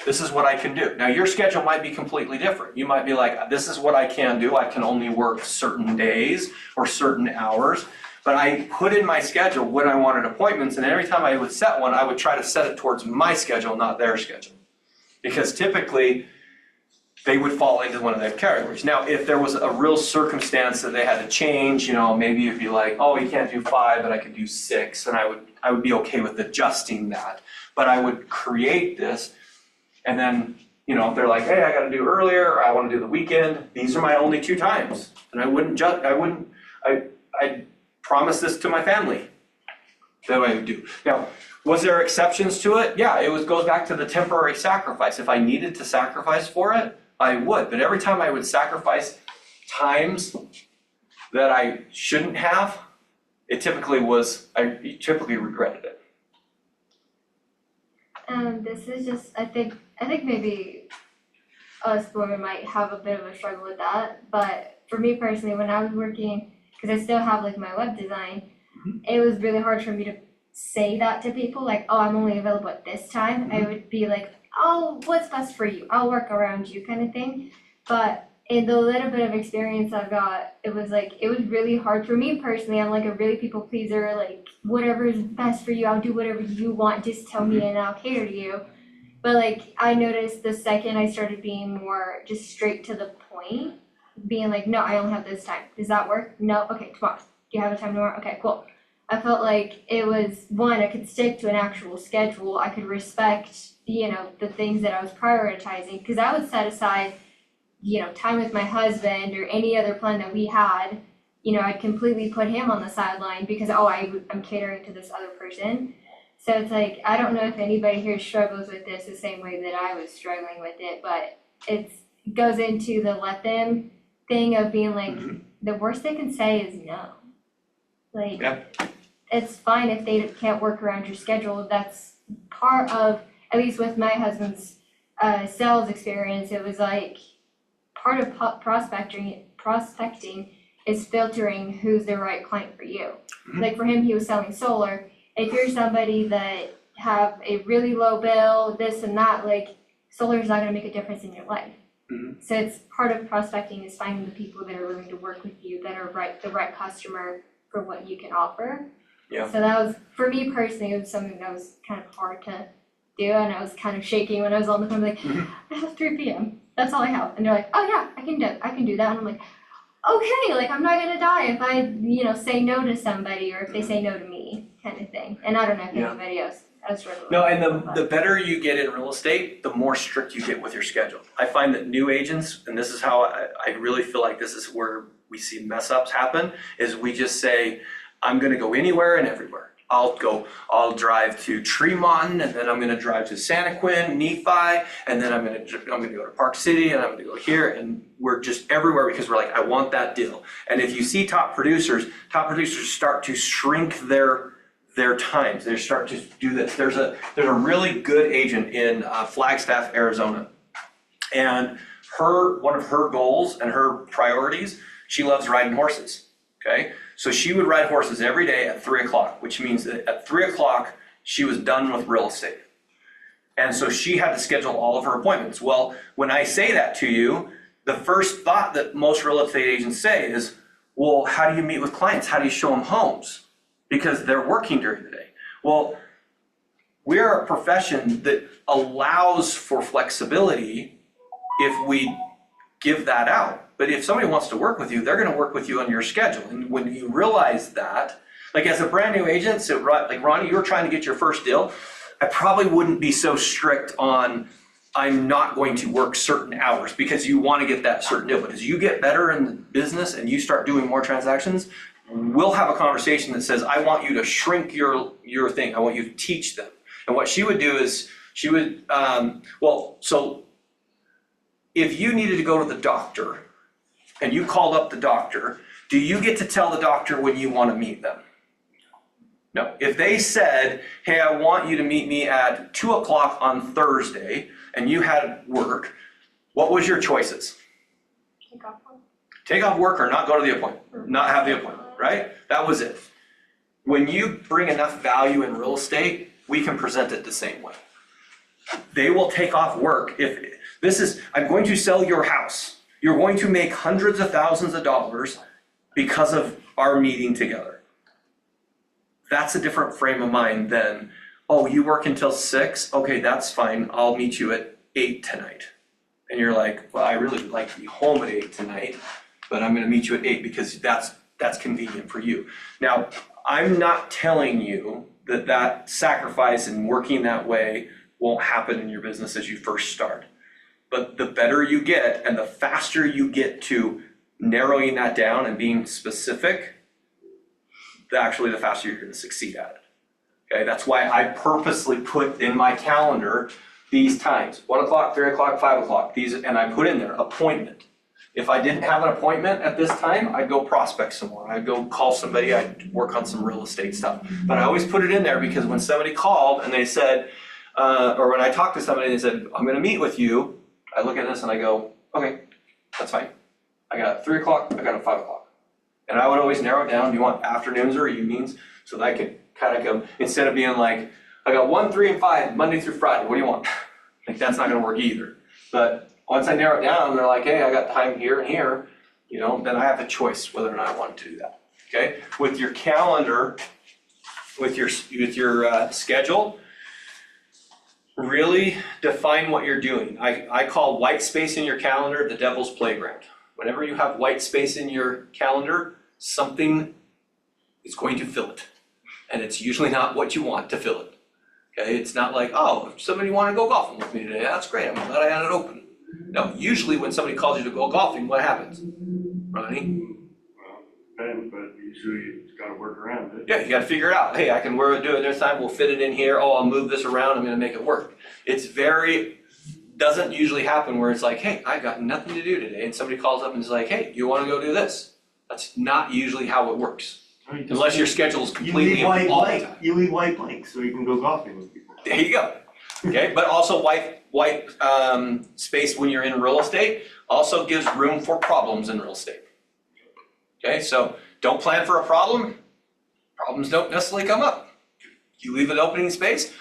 [SPEAKER 1] this is what I can do. Now your schedule might be completely different. You might be like, this is what I can do. I can only work certain days or certain hours. But I put in my schedule when I wanted appointments, and every time I would set one, I would try to set it towards my schedule, not their schedule. Because typically, they would fall into one of their categories. Now, if there was a real circumstance that they had to change, you know, maybe it'd be like, oh, you can't do 5, but I could do 6, and I would be okay with adjusting that. But I would create this, and then, you know, if they're like, hey, I gotta do earlier, or I wanna do the weekend, these are my only 2 times. And I promise this to my family that I would do. Now, was there exceptions to it? Yeah, goes back to the temporary sacrifice. If I needed to sacrifice for it, I would. But every time I would sacrifice times that I shouldn't have, I typically regretted it.
[SPEAKER 4] This is just, I think maybe us women might have a bit of a struggle with that, but for me personally, when I was working, because I still have like my web design, it was really hard for me to say that to people, like, oh, I'm only available at this time. I would be like, oh, what's best for you? I'll work around you kind of thing. But in the little bit of experience I've got, it was really hard for me personally. I'm like a really people pleaser, like whatever is best for you, I'll do whatever you want, just tell me and I'll cater to you. But like, I noticed the second I started being more just straight to the point, being like, no, I only have this time. Does that work? No, okay, tomorrow. Do you have a time tomorrow? Okay, cool. I felt like it was, one, I could stick to an actual schedule. I could respect, the things that I was prioritizing, because I would set aside, time with my husband or any other plan that we had. I'd completely put him on the sideline because, I'm catering to this other person. So it's like, I don't know if anybody here struggles with this the same way that I was struggling with it, but it goes into the let them thing of being like, the worst they can say is no. Like, it's fine if they can't work around your schedule. That's part of, at least with my husband's sales experience, it was like part of prospecting is filtering who's the right client for you. Like for him, he was selling solar. If you're somebody that have a really low bill, this and that, like solar is not gonna make a difference in your life. So it's part of prospecting is finding the people that are willing to work with you, that are the right customer for what you can offer.
[SPEAKER 1] Yeah.
[SPEAKER 4] So that was, for me personally, it was something that was kind of hard to do, and I was kind of shaking when I was on the phone, like, I have 3 p.m. That's all I have. And they're like, oh yeah, I can do that. And I'm like, okay, like I'm not gonna die if I, say no to somebody or if they say no to me, kind of thing. And I don't know if anybody else has struggled with
[SPEAKER 1] No, and
[SPEAKER 4] that,
[SPEAKER 1] the better you get in real estate, the more strict you get with your schedule. I find that new agents, and this is how I really feel like this is where we see mess ups happen, is we just say, I'm gonna go anywhere and everywhere. I'll drive to Tremont, and then I'm gonna drive to Santaquin, Nephi, and then I'm gonna go to Park City, and I'm gonna go here, and we're just everywhere because we're like, I want that deal. And if you see top producers start to shrink their times. They start to do this. There's a really good agent in Flagstaff, Arizona, and one of her goals and her priorities, she loves riding horses. Okay, so she would ride horses every day at 3:00, which means that at 3:00 she was done with real estate. And so she had to schedule all of her appointments. Well, when I say that to you, the first thought that most real estate agents say is, well, how do you meet with clients? How do you show them homes? Because they're working during the day. Well, we're a profession that allows for flexibility if we give that out. But if somebody wants to work with you, they're gonna work with you on your schedule. And when you realize that, like as a brand new agent, so like Ronnie, you were trying to get your first deal, I probably wouldn't be so strict on I'm not going to work certain hours because you wanna get that certain deal. But as you get better in the business and you start doing more transactions, we'll have a conversation that says, I want you to shrink your thing. I want you to teach them. And what she would do is she would, so if you needed to go to the doctor and you called up the doctor, do you get to tell the doctor when you want to meet them? No. If they said, hey, I want you to meet me at 2:00 on Thursday and you had work, what was your choices? Take off work or not go to the appointment, not have the appointment, right? That was it. When you bring enough value in real estate, we can present it the same way. They will take off work. If this is, I'm going to sell your house. You're going to make hundreds of thousands of dollars because of our meeting together. That's a different frame of mind than, oh, you work until 6? Okay, that's fine. I'll meet you at 8 tonight. And you're like, well, I really would like to be home at 8 tonight, but I'm gonna meet you at 8 because that's convenient for you. Now, I'm not telling you that sacrifice and working that way won't happen in your business as you first start. But the better you get and the faster you get to narrowing that down and being specific, actually the faster you're gonna succeed at it. Okay, that's why I purposely put in my calendar these times, 1 o'clock, 3 o'clock, 5 o'clock, and I put in there appointment. If I didn't have an appointment at this time, I'd go prospect some more. I'd go call somebody, I'd work on some real estate stuff. But I always put it in there because when somebody called and they said, or when I talked to somebody and they said, I'm gonna meet with you, I look at this and I go, okay, that's fine. I got 3 o'clock, I got a 5 o'clock. And I would always narrow it down, do you want afternoons or evenings? So that I could kind of go, instead of being like, I got 1, 3, and 5, Monday through Friday, what do you want? Like that's not gonna work either. But once I narrow it down, they're like, hey, I got time here and here, then I have a choice whether or not I want to do that, okay? With your calendar, with your schedule, Really define what you're doing. I call white space in your calendar the devil's playground. Whenever you have white space in your calendar, something is going to fill it. And it's usually not what you want to fill it. Okay, it's not like, oh, if somebody wanted to go golfing with me today, that's great, I'm glad I had it open. No, usually when somebody calls you to go golfing, what happens? Ronnie?
[SPEAKER 2] Well, depends, but usually you gotta work around it.
[SPEAKER 1] Yeah, you gotta figure it out. Hey, I can do it this time, we'll fit it in here, oh, I'll move this around, I'm gonna make it work. Doesn't usually happen where it's like, hey, I got nothing to do today, and somebody calls up and is like, hey, you wanna go do this? That's not usually how it works,
[SPEAKER 2] I mean,
[SPEAKER 1] unless your schedule is
[SPEAKER 2] You
[SPEAKER 1] completely
[SPEAKER 2] leave white
[SPEAKER 1] all the
[SPEAKER 2] blank,
[SPEAKER 1] time.
[SPEAKER 2] you leave white blank so you can go golfing with people.
[SPEAKER 1] There you go. Okay, but also white space when you're in real estate also gives room for problems in real estate. Okay, so don't plan for a problem. Problems don't necessarily come up. You leave an opening space,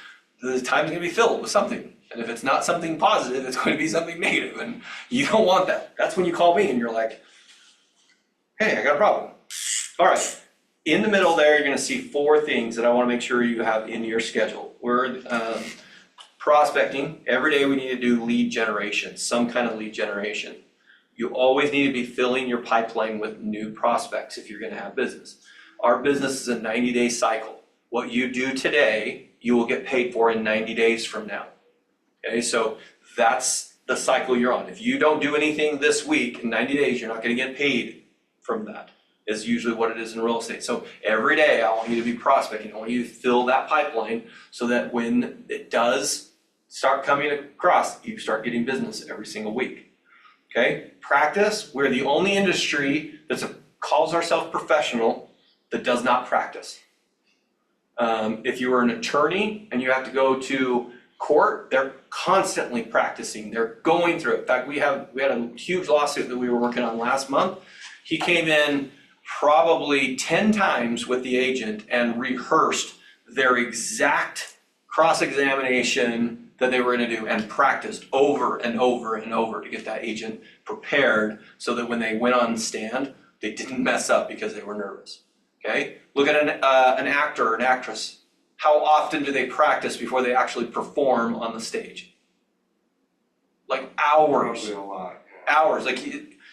[SPEAKER 1] the time's gonna be filled with something. And if it's not something positive, it's going to be something negative, and you don't want that. That's when you call me and you're like, hey, I got a problem. All right, in the middle there, you're gonna see 4 things that I wanna make sure you have in your schedule. We're prospecting. Every day we need to do lead generation, some kind of lead generation. You always need to be filling your pipeline with new prospects if you're gonna have business. Our business is a 90-day cycle. What you do today, you will get paid for in 90 days from now. Okay, so that's the cycle you're on. If you don't do anything this week, in 90 days, you're not gonna get paid from that, is usually what it is in real estate. So every day, I want you to be prospecting. I want you to fill that pipeline so that when it does start coming across, you start getting business every single week. Okay, practice. We're the only industry that calls ourselves professional that does not practice. If you were an attorney and you have to go to court, they're constantly practicing. They're going through it. In fact, we had a huge lawsuit that we were working on last month. He came in probably 10 times with the agent and rehearsed their exact cross-examination that they were gonna do and practiced over and over and over to get that agent prepared so that when they went on stand, they didn't mess up because they were nervous, okay? Look at an actor or an actress. How often do they practice before they actually perform on the stage? Like hours.
[SPEAKER 2] Probably a lot.
[SPEAKER 1] Hours. Like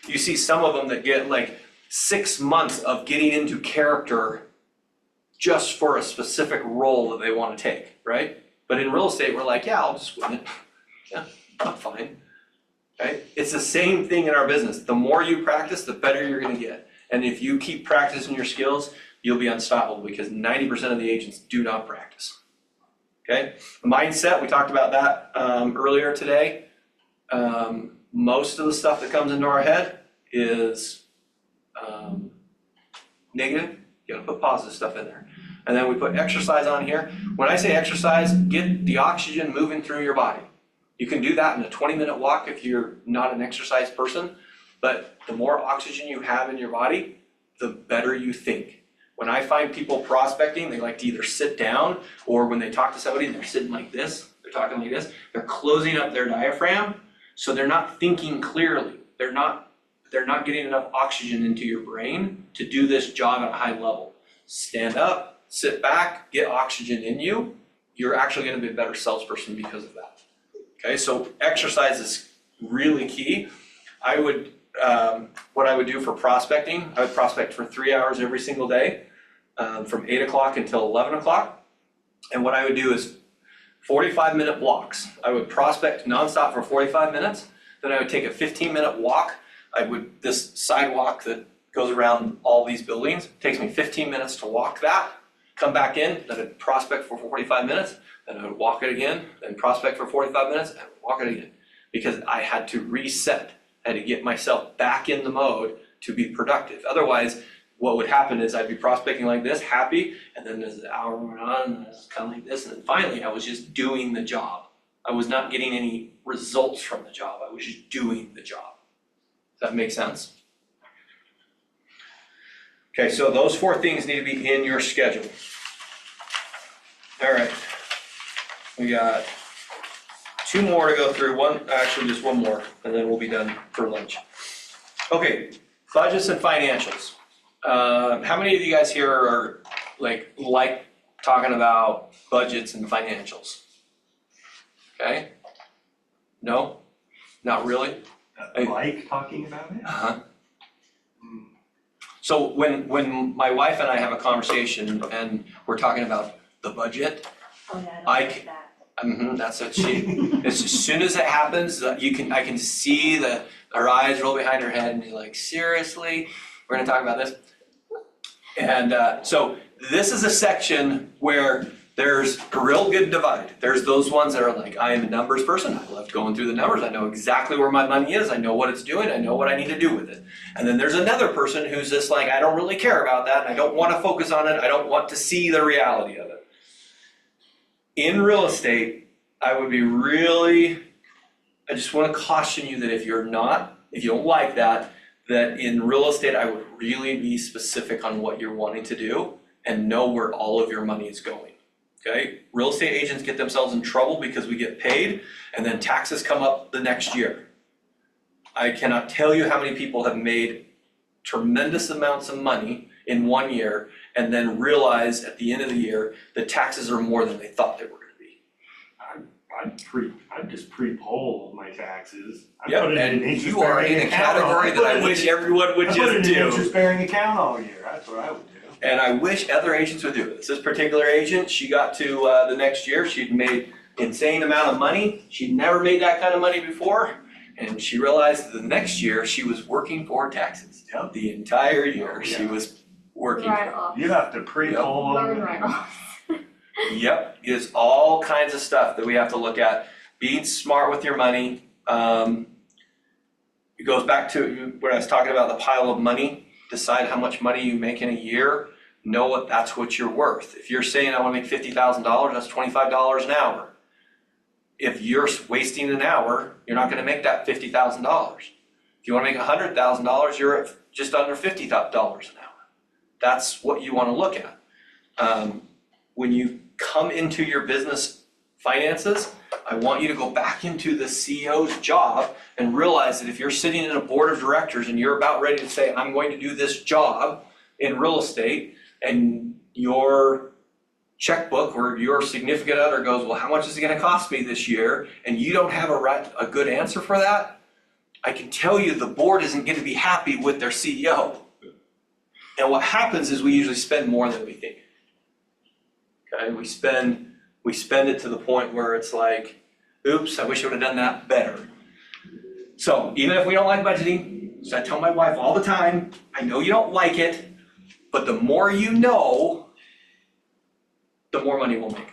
[SPEAKER 1] you see some of them that get like 6 months of getting into character just for a specific role that they want to take, right? But in real estate, we're like, yeah, I'll just win it. Yeah, I'm fine. Right? It's the same thing in our business. The more you practice, the better you're gonna get. And if you keep practicing your skills, you'll be unstoppable because 90% of the agents do not practice. Okay? Mindset, we talked about that earlier today. Most of the stuff that comes into our head is negative. You gotta put positive stuff in there. And then we put exercise on here. When I say exercise, get the oxygen moving through your body. You can do that in a 20-minute walk if you're not an exercise person, but the more oxygen you have in your body, the better you think. When I find people prospecting, they like to either sit down or when they talk to somebody, they're sitting like this, they're talking like this, they're closing up their diaphragm, so they're not thinking clearly. They're not getting enough oxygen into your brain to do this job at a high level. Stand up, sit back, get oxygen in you, you're actually gonna be a better salesperson because of that. Okay, so exercise is really key. What I would do for prospecting, I would prospect for 3 hours every single day, from 8 o'clock until 11 o'clock. And what I would do is 45-minute blocks. I would prospect nonstop for 45 minutes, then I would take a 15-minute walk. This sidewalk that goes around all these buildings, takes me 15 minutes to walk that, come back in, then I'd prospect for 45 minutes, then I would walk it again, then prospect for 45 minutes, and walk it again. Because I had to reset, I had to get myself back in the mode to be productive. Otherwise, what would happen is I'd be prospecting like this, happy, and then as the hour went on, and it's kind of like this, and then finally I was just doing the job. I was not getting any results from the job, I was just doing the job. Does that make sense? Okay, so those 4 things need to be in your schedule. All right, we got 2 more to go through, just one more, and then we'll be done for lunch. Okay, budgets and financials. How many of you guys here are like talking about budgets and financials? okay? No? Not really?
[SPEAKER 2] Like talking about it?
[SPEAKER 1] Uh-huh.
[SPEAKER 2] Hmm.
[SPEAKER 1] So when my wife and I have a conversation and we're talking about the budget,
[SPEAKER 3] Oh, yeah,
[SPEAKER 1] I
[SPEAKER 3] I don't
[SPEAKER 1] c-
[SPEAKER 3] like that.
[SPEAKER 1] that's what as soon as it happens, I can see her eyes roll behind her head and you're like, seriously? We're gonna talk about this? And so this is a section where there's a real good divide. There's those ones that are like, I am a numbers person, I love going through the numbers, I know exactly where my money is, I know what it's doing, I know what I need to do with it. And then there's another person who's just like, I don't really care about that, and I don't wanna focus on it, I don't want to see the reality of it. In real estate, I just wanna caution you that if you don't like that in real estate, I would really be specific on what you're wanting to do and know where all of your money is going. Okay, real estate agents get themselves in trouble because we get paid and then taxes come up the next year. I cannot tell you how many people have made tremendous amounts of money in 1 year and then realize at the end of the year that taxes are more than they thought they were gonna be.
[SPEAKER 2] I'd just pre-poll my taxes. I'd
[SPEAKER 1] Yep,
[SPEAKER 2] put it in
[SPEAKER 1] and
[SPEAKER 2] an
[SPEAKER 1] you are in a
[SPEAKER 2] interest-bearing account.
[SPEAKER 1] category that I wish everyone would
[SPEAKER 2] I'd put it
[SPEAKER 1] just
[SPEAKER 2] in an
[SPEAKER 1] do.
[SPEAKER 2] interest-bearing account all year, that's what I would do.
[SPEAKER 1] And I wish other agents would do it. This particular agent, she got to the next year, she'd made insane amount of money. She'd never made that kind of money before. And she realized the next year she was working for taxes.
[SPEAKER 2] Yep.
[SPEAKER 1] The entire year
[SPEAKER 2] Oh,
[SPEAKER 1] she
[SPEAKER 2] yeah.
[SPEAKER 1] was working
[SPEAKER 4] Right
[SPEAKER 1] for.
[SPEAKER 4] off.
[SPEAKER 2] You have to pre-poll
[SPEAKER 4] Learn
[SPEAKER 2] them.
[SPEAKER 4] right off.
[SPEAKER 1] Yep, there's all kinds of stuff that we have to look at. Being smart with your money. It goes back to when I was talking about the pile of money. Decide how much money you make in a year. Know that's what you're worth. If you're saying I want to make $50,000, that's $25 an hour. If you're wasting an hour, you're not going to make that $50,000. If you want to make $100,000, you're at just under $50 an hour. That's what you want to look at. When you come into your business finances, I want you to go back into the CEO's job and realize that if you're sitting in a board of directors and you're about ready to say, I'm going to do this job in real estate, and your checkbook or your significant other goes, well, how much is it gonna cost me this year? And you don't have a good answer for that, I can tell you the board isn't gonna be happy with their CEO. And what happens is we usually spend more than we think. Okay, we spend it to the point where it's like, oops, I wish I would have done that better. So even if we don't like budgeting, so I tell my wife all the time, I know you don't like it, but the more you know, the more money we'll make.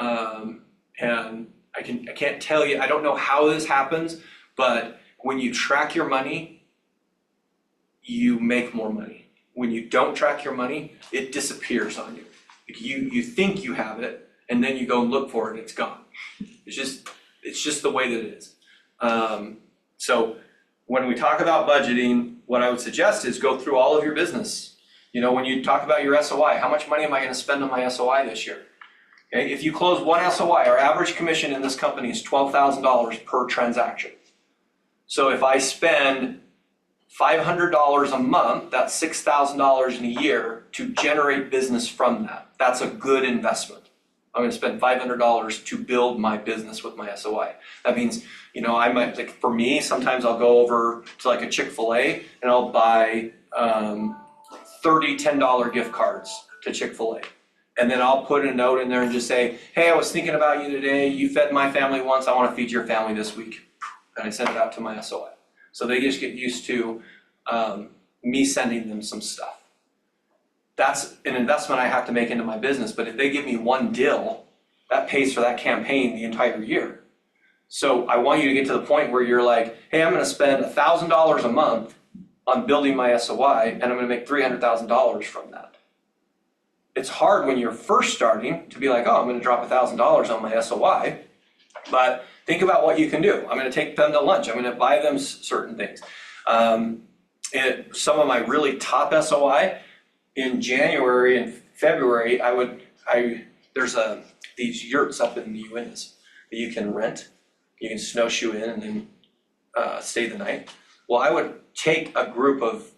[SPEAKER 1] And I can't tell you, I don't know how this happens, but when you track your money, you make more money. When you don't track your money, it disappears on you. You think you have it, and then you go and look for it, and it's gone. It's just the way that it is. So when we talk about budgeting, what I would suggest is go through all of your business. You know, when you talk about your SOI, how much money am I gonna spend on my SOI this year? Okay, if you close one SOI, our average commission in this company is $12,000 per transaction. So if I spend $500 a month, that's $6,000 in a year to generate business from that. That's a good investment. I'm gonna spend $500 to build my business with my SOI. That means, you know, I might, like for me, sometimes I'll go over to like a Chick-fil-A and I'll buy 30 $10 gift cards to Chick-fil-A. And then I'll put a note in there and just say, hey, I was thinking about you today, you fed my family once, I wanna feed your family this week. And I send it out to my SOI. So they just get used to me sending them some stuff. That's an investment I have to make into my business, but if they give me one deal, that pays for that campaign the entire year. So I want you to get to the point where you're like, hey, I'm gonna spend $1,000 a month on building my SOI, and I'm gonna make $300,000 from that. It's hard when you're first starting to be like, oh, I'm gonna drop $1,000 on my SOI, but think about what you can do. I'm gonna take them to lunch, I'm gonna buy them certain things. Some of my really top SOI, in January and February, there's these yurts up in the UNs that you can rent. You can snowshoe in and then stay the night. Well, I would take a group of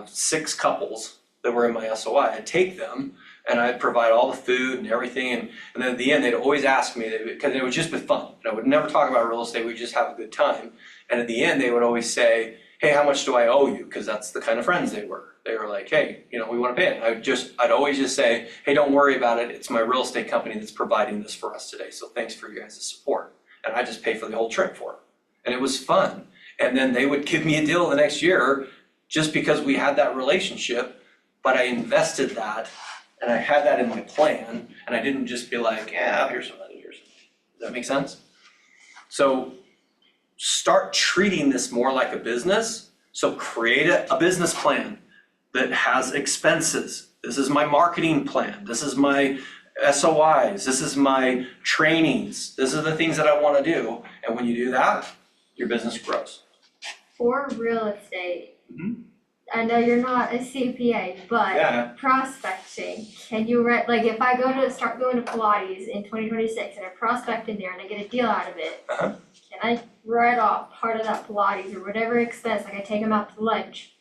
[SPEAKER 1] 6 couples that were in my SOI. I'd take them and I'd provide all the food and everything. And then at the end, they'd always ask me, because it would just be fun. And I would never talk about real estate, we'd just have a good time. And at the end, they would always say, hey, how much do I owe you? Because that's the kind of friends they were. They were like, hey, we want to pay it. I'd always just say, hey, don't worry about it. It's my real estate company that's providing this for us today. So thanks for your guys' support. And I just pay for the whole trip for them. And it was fun. And then they would give me a deal the next year just because we had that relationship, but I invested that and I had that in my plan, and I didn't just be like, yeah, here's some money, here's some money. Does that make sense? So start treating this more like a business. So create a business plan that has expenses. This is my marketing plan. This is my SOIs. This is my trainings. This is the things that I want to do. And when you do that, your business grows.
[SPEAKER 4] For real estate,
[SPEAKER 1] Mhm.
[SPEAKER 4] I know you're not a CPA, but
[SPEAKER 1] Yeah.
[SPEAKER 4] prospecting, can you like if I start going to Pilates in 2026 and I prospect in there and I get a deal out of it,
[SPEAKER 1] Uh-huh.
[SPEAKER 4] can I write off part of that Pilates or whatever expense, like I take them out to lunch?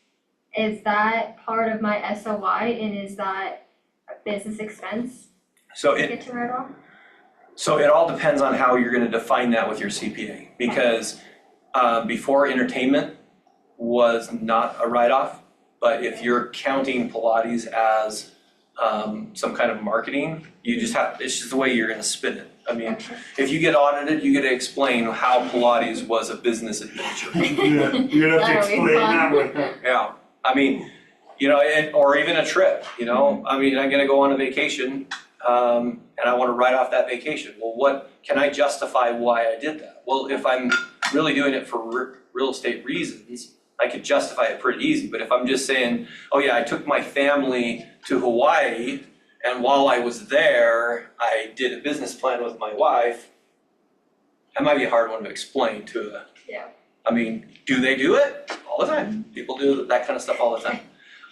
[SPEAKER 4] Is that part of my SOI and is that a business expense
[SPEAKER 1] So
[SPEAKER 4] I
[SPEAKER 1] it
[SPEAKER 4] get to write off?
[SPEAKER 1] So it all depends on how you're going to define that with your CPA, because before, entertainment was not a write-off, but if you're counting Pilates as some kind of marketing, it's just the way you're going to spin it. I mean,
[SPEAKER 4] Okay.
[SPEAKER 1] if you get audited, you get to explain how Pilates was a business adventure.
[SPEAKER 2] You're gonna have to
[SPEAKER 4] That'll be
[SPEAKER 2] explain that
[SPEAKER 4] fun.
[SPEAKER 2] one.
[SPEAKER 1] Yeah, I mean, or even a trip, I mean, I'm gonna go on a vacation, and I wanna write off that vacation. Well, what, can I justify why I did that? Well, if I'm really doing it for real estate reasons, I could justify it pretty easy. But if I'm just saying, oh yeah, I took my family to Hawaii, and while I was there, I did a business plan with my wife, that might be a hard one to explain to
[SPEAKER 4] Yeah.
[SPEAKER 1] I mean, do they do it? All the time. People do that kind of stuff all the time.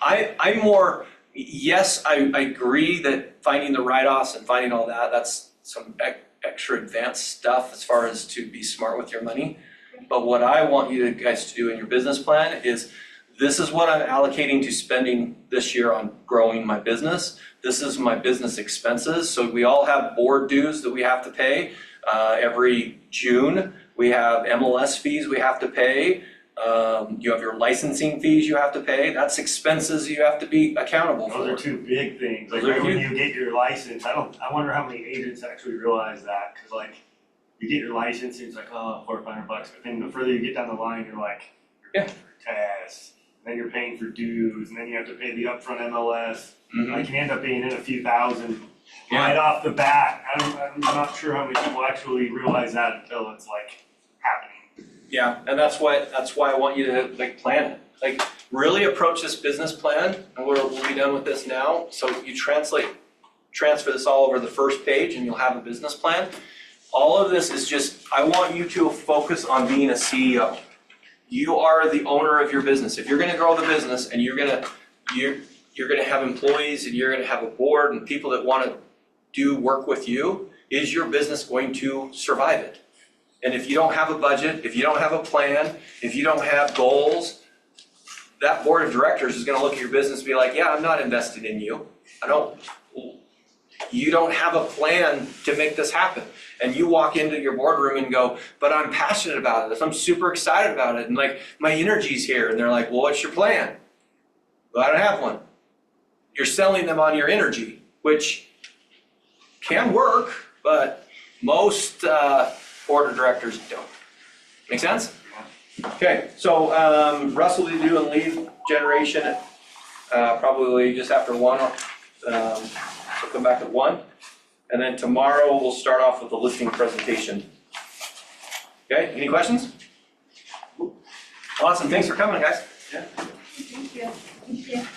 [SPEAKER 1] I'm more, yes, I agree that finding the write-offs and finding all that, that's some extra advanced stuff as far as to be smart with your money. But what I want you guys to do in your business plan is, this is what I'm allocating to spending this year on growing my business. This is my business expenses. So we all have board dues that we have to pay every June. We have MLS fees we have to pay. You have your licensing fees you have to pay. That's expenses you have to be accountable for.
[SPEAKER 2] Those are two big things, like
[SPEAKER 1] Those are
[SPEAKER 2] right when
[SPEAKER 1] huge.
[SPEAKER 2] you get your license, I wonder how many agents actually realize that, cause like, you get your license, and it's like, oh, $400 or $500, but then the further you get down the line, you're like, you're paying for tests, then you're paying for dues, and then you have to pay the upfront MLS,
[SPEAKER 1] Mhm.
[SPEAKER 2] like you end up paying in a few thousand
[SPEAKER 1] Yeah.
[SPEAKER 2] right off the bat. I'm not sure how many people actually realize that until it's like happening.
[SPEAKER 1] Yeah, and that's why I want you to plan it. Like, really approach this business plan, and we'll be done with this now. So you transfer this all over the first page and you'll have a business plan. All of this is just, I want you to focus on being a CEO. You are the owner of your business. If you're gonna grow the business and you're gonna have employees and you're gonna have a board and people that wanna do work with you, is your business going to survive it? And if you don't have a budget, if you don't have a plan, if you don't have goals, that board of directors is gonna look at your business and be like, yeah, I'm not invested in you. You don't have a plan to make this happen. And you walk into your boardroom and go, but I'm passionate about it. I'm super excited about it. And like, my energy's here. And they're like, well, what's your plan? Well, I don't have one. You're selling them on your energy, which can work, but most board of directors don't. Make sense? Okay, so Russ will be doing lead generation probably just after 1. So come back at 1. And then tomorrow we'll start off with the listing presentation. Okay, any questions? Awesome, thanks for coming, guys. Yeah.
[SPEAKER 4] Thank you. Thank you.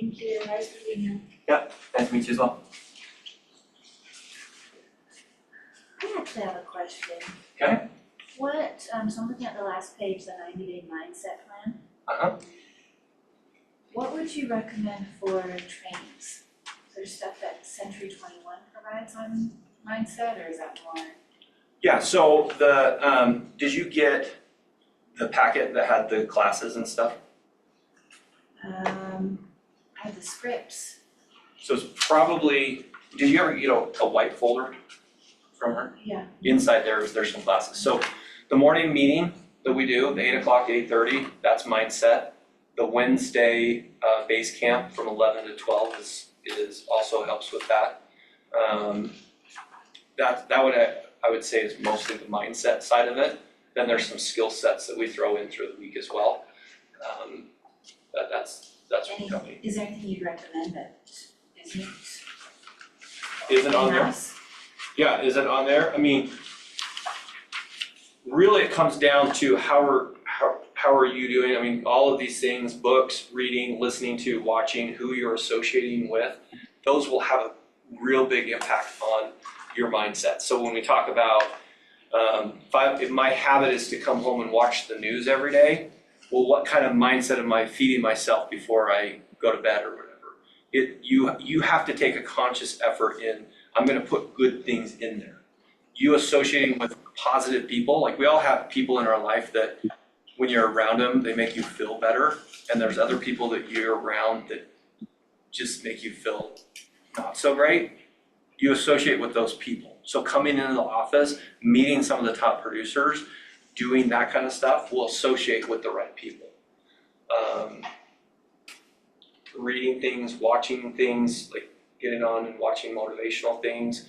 [SPEAKER 3] Thank you, nice meeting you.
[SPEAKER 1] Nice to meet you as well.
[SPEAKER 3] I actually have a question.
[SPEAKER 1] Okay.
[SPEAKER 3] What, so I'm looking at the last page, the 90-day mindset plan.
[SPEAKER 1] Uh-huh.
[SPEAKER 3] What would you recommend for trainings? Is there stuff that Century 21 provides on mindset, or is that more?
[SPEAKER 1] Yeah, so did you get the packet that had the classes and stuff?
[SPEAKER 3] I have the scripts.
[SPEAKER 1] So it's probably, did you ever get a white folder from her?
[SPEAKER 3] Yeah.
[SPEAKER 1] Inside there's some classes. So the morning meeting that we do, the 8 o'clock, 8:30, that's mindset. The Wednesday base camp from 11 to 12 is also helps with that. That would I would say is mostly the mindset side of it. Then there's some skill sets that we throw in through the week as well. That's what coming.
[SPEAKER 3] Is there anything you'd recommend that isn't
[SPEAKER 1] Is it on there?
[SPEAKER 3] in-house?
[SPEAKER 1] Yeah, is it on there? I mean, really it comes down to how are you doing? I mean, all of these things, books, reading, listening to, watching, who you're associating with, those will have a real big impact on your mindset. So when we talk about, if my habit is to come home and watch the news every day, well, what kind of mindset am I feeding myself before I go to bed or whatever? You have to take a conscious effort in, I'm gonna put good things in there. You associating with positive people, like we all have people in our life that when you're around them, they make you feel better. And there's other people that you're around that just make you feel not so great. You associate with those people. So coming into the office, meeting some of the top producers, doing that kind of stuff will associate with the right people. Reading things, watching things, like getting on and watching motivational things.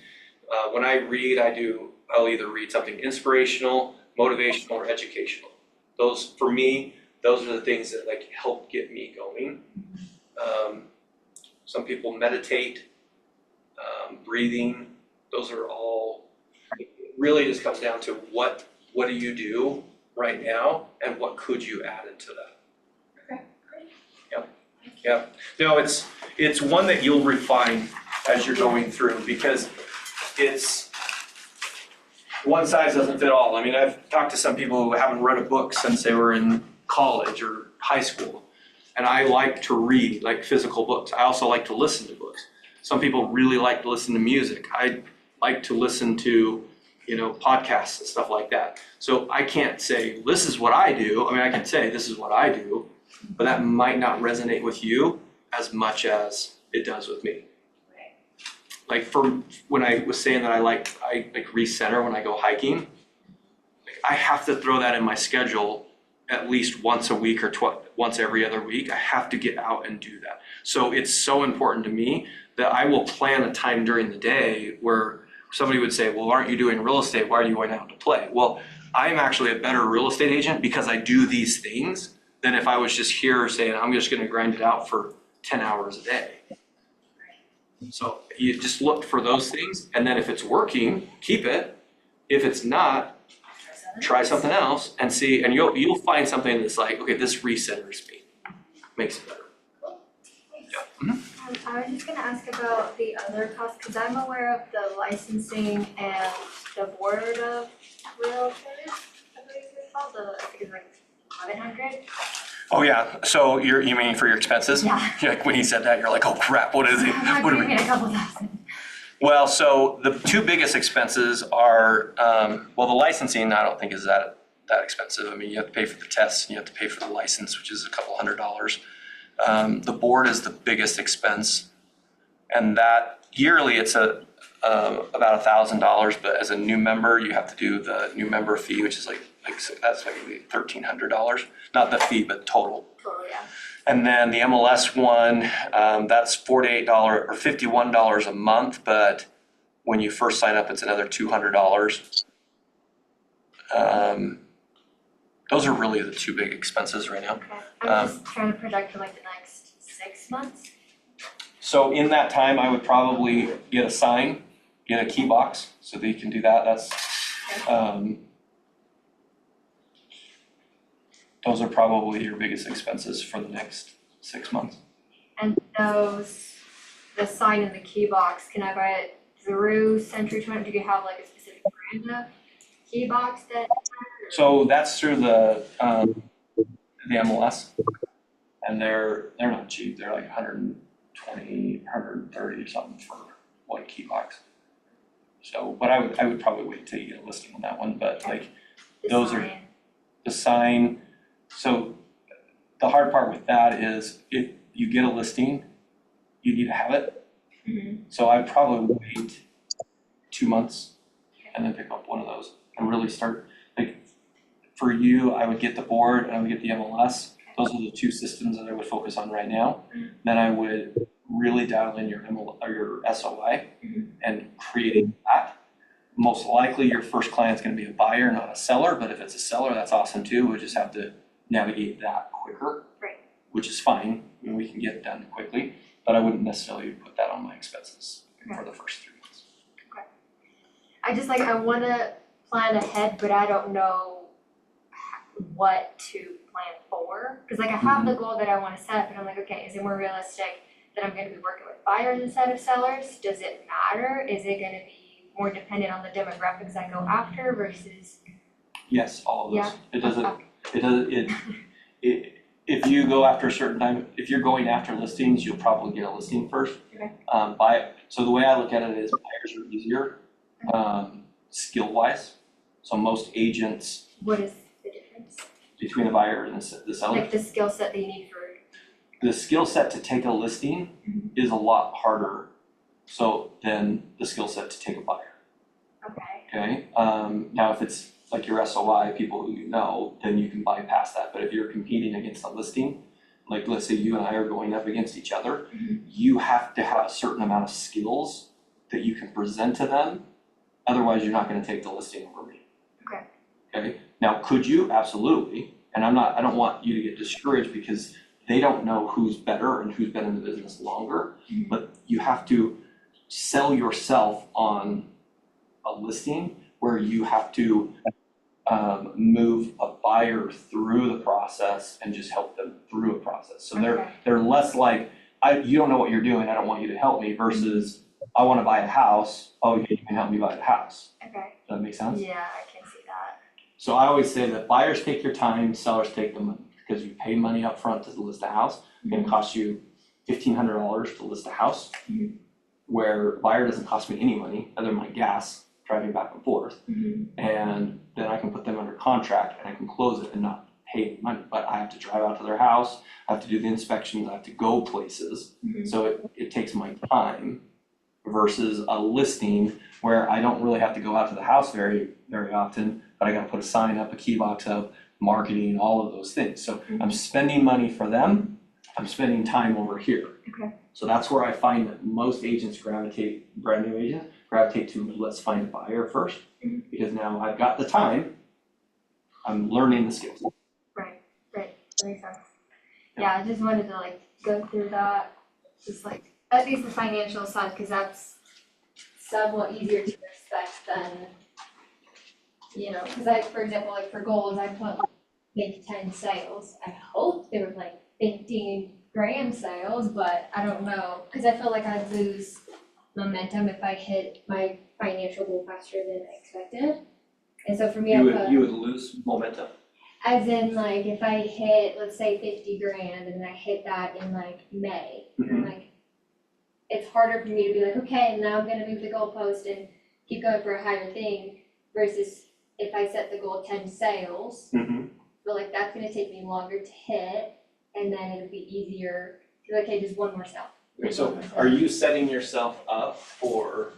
[SPEAKER 1] When I read, I'll either read something inspirational, motivational, or educational. Those, for me, those are the things that like help get me going. Some people meditate, breathing, those are all, it really just comes down to what do you do right now and what could you add into that?
[SPEAKER 3] Okay, great.
[SPEAKER 1] Yeah, no, it's one that you'll refine as you're going through because it's, one size doesn't fit all. I mean, I've talked to some people who haven't read a book since they were in college or high school. And I like to read, like physical books. I also like to listen to books. Some people really like to listen to music. I like to listen to, podcasts and stuff like that. So I can't say, this is what I do. I mean, I can say this is what I do, but that might not resonate with you as much as it does with me. Like for when I was saying that I like recenter when I go hiking, like I have to throw that in my schedule at least once a week or once every other week. I have to get out and do that. So it's so important to me that I will plan a time during the day where somebody would say, well, aren't you doing real estate? Why are you going out to play? Well, I'm actually a better real estate agent because I do these things than if I was just here saying, I'm just gonna grind it out for 10 hours a day. So you just look for those things, and then if it's working, keep it. If it's not, try something else and see, and you'll find something that's like, okay, this recenters me, makes it better. Yeah. Mm-hmm.
[SPEAKER 4] I was just gonna ask about the other costs, because I'm aware of the licensing and the board of realtors, I believe it's called, I think it's like 1,100.
[SPEAKER 1] Oh yeah, so you mean for your expenses?
[SPEAKER 4] Yeah.
[SPEAKER 1] Like when he said that, you're like, oh crap, what is it?
[SPEAKER 4] I'm
[SPEAKER 1] What
[SPEAKER 4] not
[SPEAKER 1] do we?
[SPEAKER 4] doing it a couple thousand.
[SPEAKER 1] Well, so the two biggest expenses are, the licensing I don't think is that expensive. I mean, you have to pay for the tests and you have to pay for the license, which is a couple $100s. The board is the biggest expense, and that yearly it's about $1,000. But as a new member, you have to do the new member fee, which is like that's like $1,300. Not the fee, but total.
[SPEAKER 4] Totally, yeah.
[SPEAKER 1] And then the MLS one, that's $48 or $51 a month, but when you first sign up, it's another $200. Those are really the two big expenses right now.
[SPEAKER 4] Okay, I'm just trying to project for like the next 6 months.
[SPEAKER 1] So in that time, I would probably get a sign, get a key box, so that you can do that. That's, those are probably your biggest expenses for the next 6 months.
[SPEAKER 4] And the sign in the key box, can I buy it through Century 20? Do you have like a specific brand of key box that?
[SPEAKER 1] So that's through the MLS, and they're not cheap. They're like 120, 130 or something for one key box. So, but I would probably wait till you get a listing on that one. But like
[SPEAKER 4] The
[SPEAKER 1] those
[SPEAKER 4] sign.
[SPEAKER 1] are the sign. So the hard part with that is if you get a listing, you need to have it. So I'd probably wait 2 months and then pick up one of those and really start, like, for you, I would get the board and I would get the MLS. Those are the two systems that I would focus on right now. Then I would really dial in your or your SOI and creating that. Most likely your first client's gonna be a buyer, not a seller, but if it's a seller, that's awesome too. We just have to navigate that quicker.
[SPEAKER 4] Right.
[SPEAKER 1] Which is fine, I mean, we can get it done quickly, but I wouldn't necessarily put that on my expenses for the first 3 months.
[SPEAKER 4] I just like, I wanna plan ahead, but I don't know what to plan for. Cause like I have the goal that I wanna set, but I'm like, okay, is it more realistic that I'm gonna be working with buyers instead of sellers? Does it matter? Is it gonna be more dependent on the demographics I go after versus?
[SPEAKER 1] Yes, all of those.
[SPEAKER 4] Yeah.
[SPEAKER 1] It doesn't, if you go after a certain time, if you're going after listings, you'll probably get a listing first.
[SPEAKER 4] Okay.
[SPEAKER 1] So the way I look at it is buyers are easier, skill wise. So most agents
[SPEAKER 4] What is the difference?
[SPEAKER 1] between the buyer and the seller,
[SPEAKER 4] Like the skill set that you need for,
[SPEAKER 1] the skill set to take a listing is a lot harder than the skill set to take a buyer.
[SPEAKER 4] okay,
[SPEAKER 1] Okay, now if it's like your SOI, people who you know, then you can bypass that. But if you're competing against a listing, like let's say you and I are going up against each other, you have to have a certain amount of skills that you can present to them. Otherwise, you're not gonna take the listing over me.
[SPEAKER 4] Okay.
[SPEAKER 1] Okay, now could you? Absolutely. And I don't want you to get discouraged because they don't know who's better and who's been in the business longer. But you have to sell yourself on a listing where you have to move a buyer through the process and just help them through a process. So
[SPEAKER 4] Okay.
[SPEAKER 1] they're less like, you don't know what you're doing, I don't want you to help me, versus I wanna buy a house, oh, okay, you can help me buy the house.
[SPEAKER 4] okay,
[SPEAKER 1] Does that make sense?
[SPEAKER 4] yeah, I can see that.
[SPEAKER 1] So I always say that buyers take your time, sellers take the money, because you pay money up front to list a house. It's gonna cost you $1,500 to list a house, where a buyer doesn't cost me any money other than my gas driving back and forth. And then I can put them under contract and I can close it and not pay any money. But I have to drive out to their house, I have to do the inspections, I have to go places. So it takes my time versus a listing where I don't really have to go out to the house very, very often, but I gotta put a sign up, a key box up, marketing, all of those things. So I'm spending money for them, I'm spending time over here.
[SPEAKER 4] Okay.
[SPEAKER 1] So that's where I find that most agents gravitate, brand new agents, gravitate to let's find a buyer first. Because now I've got the time, I'm learning the skills.
[SPEAKER 4] Right, that makes sense. Yeah, I just wanted to like go through that, just like, at least the financial side, cause that's somewhat easier to expect than, you know, cause I, for example, like for goals, I put like make 10 sales. I hope they were like 15 grand sales, but I don't know, cause I feel like I'd lose momentum if I hit my financial goal faster than I expected. And so for me,
[SPEAKER 1] You would lose momentum.
[SPEAKER 4] as in like if I hit, let's say 50 grand and I hit that in like May, I'm like, it's harder for me to be like, okay, now I'm gonna move the goalpost and keep going for a higher thing versus if I set the goal 10 sales, but like that's gonna take me longer to hit and then it'll be easier to be like, okay, just one more sale.
[SPEAKER 1] Okay, so are you setting yourself up for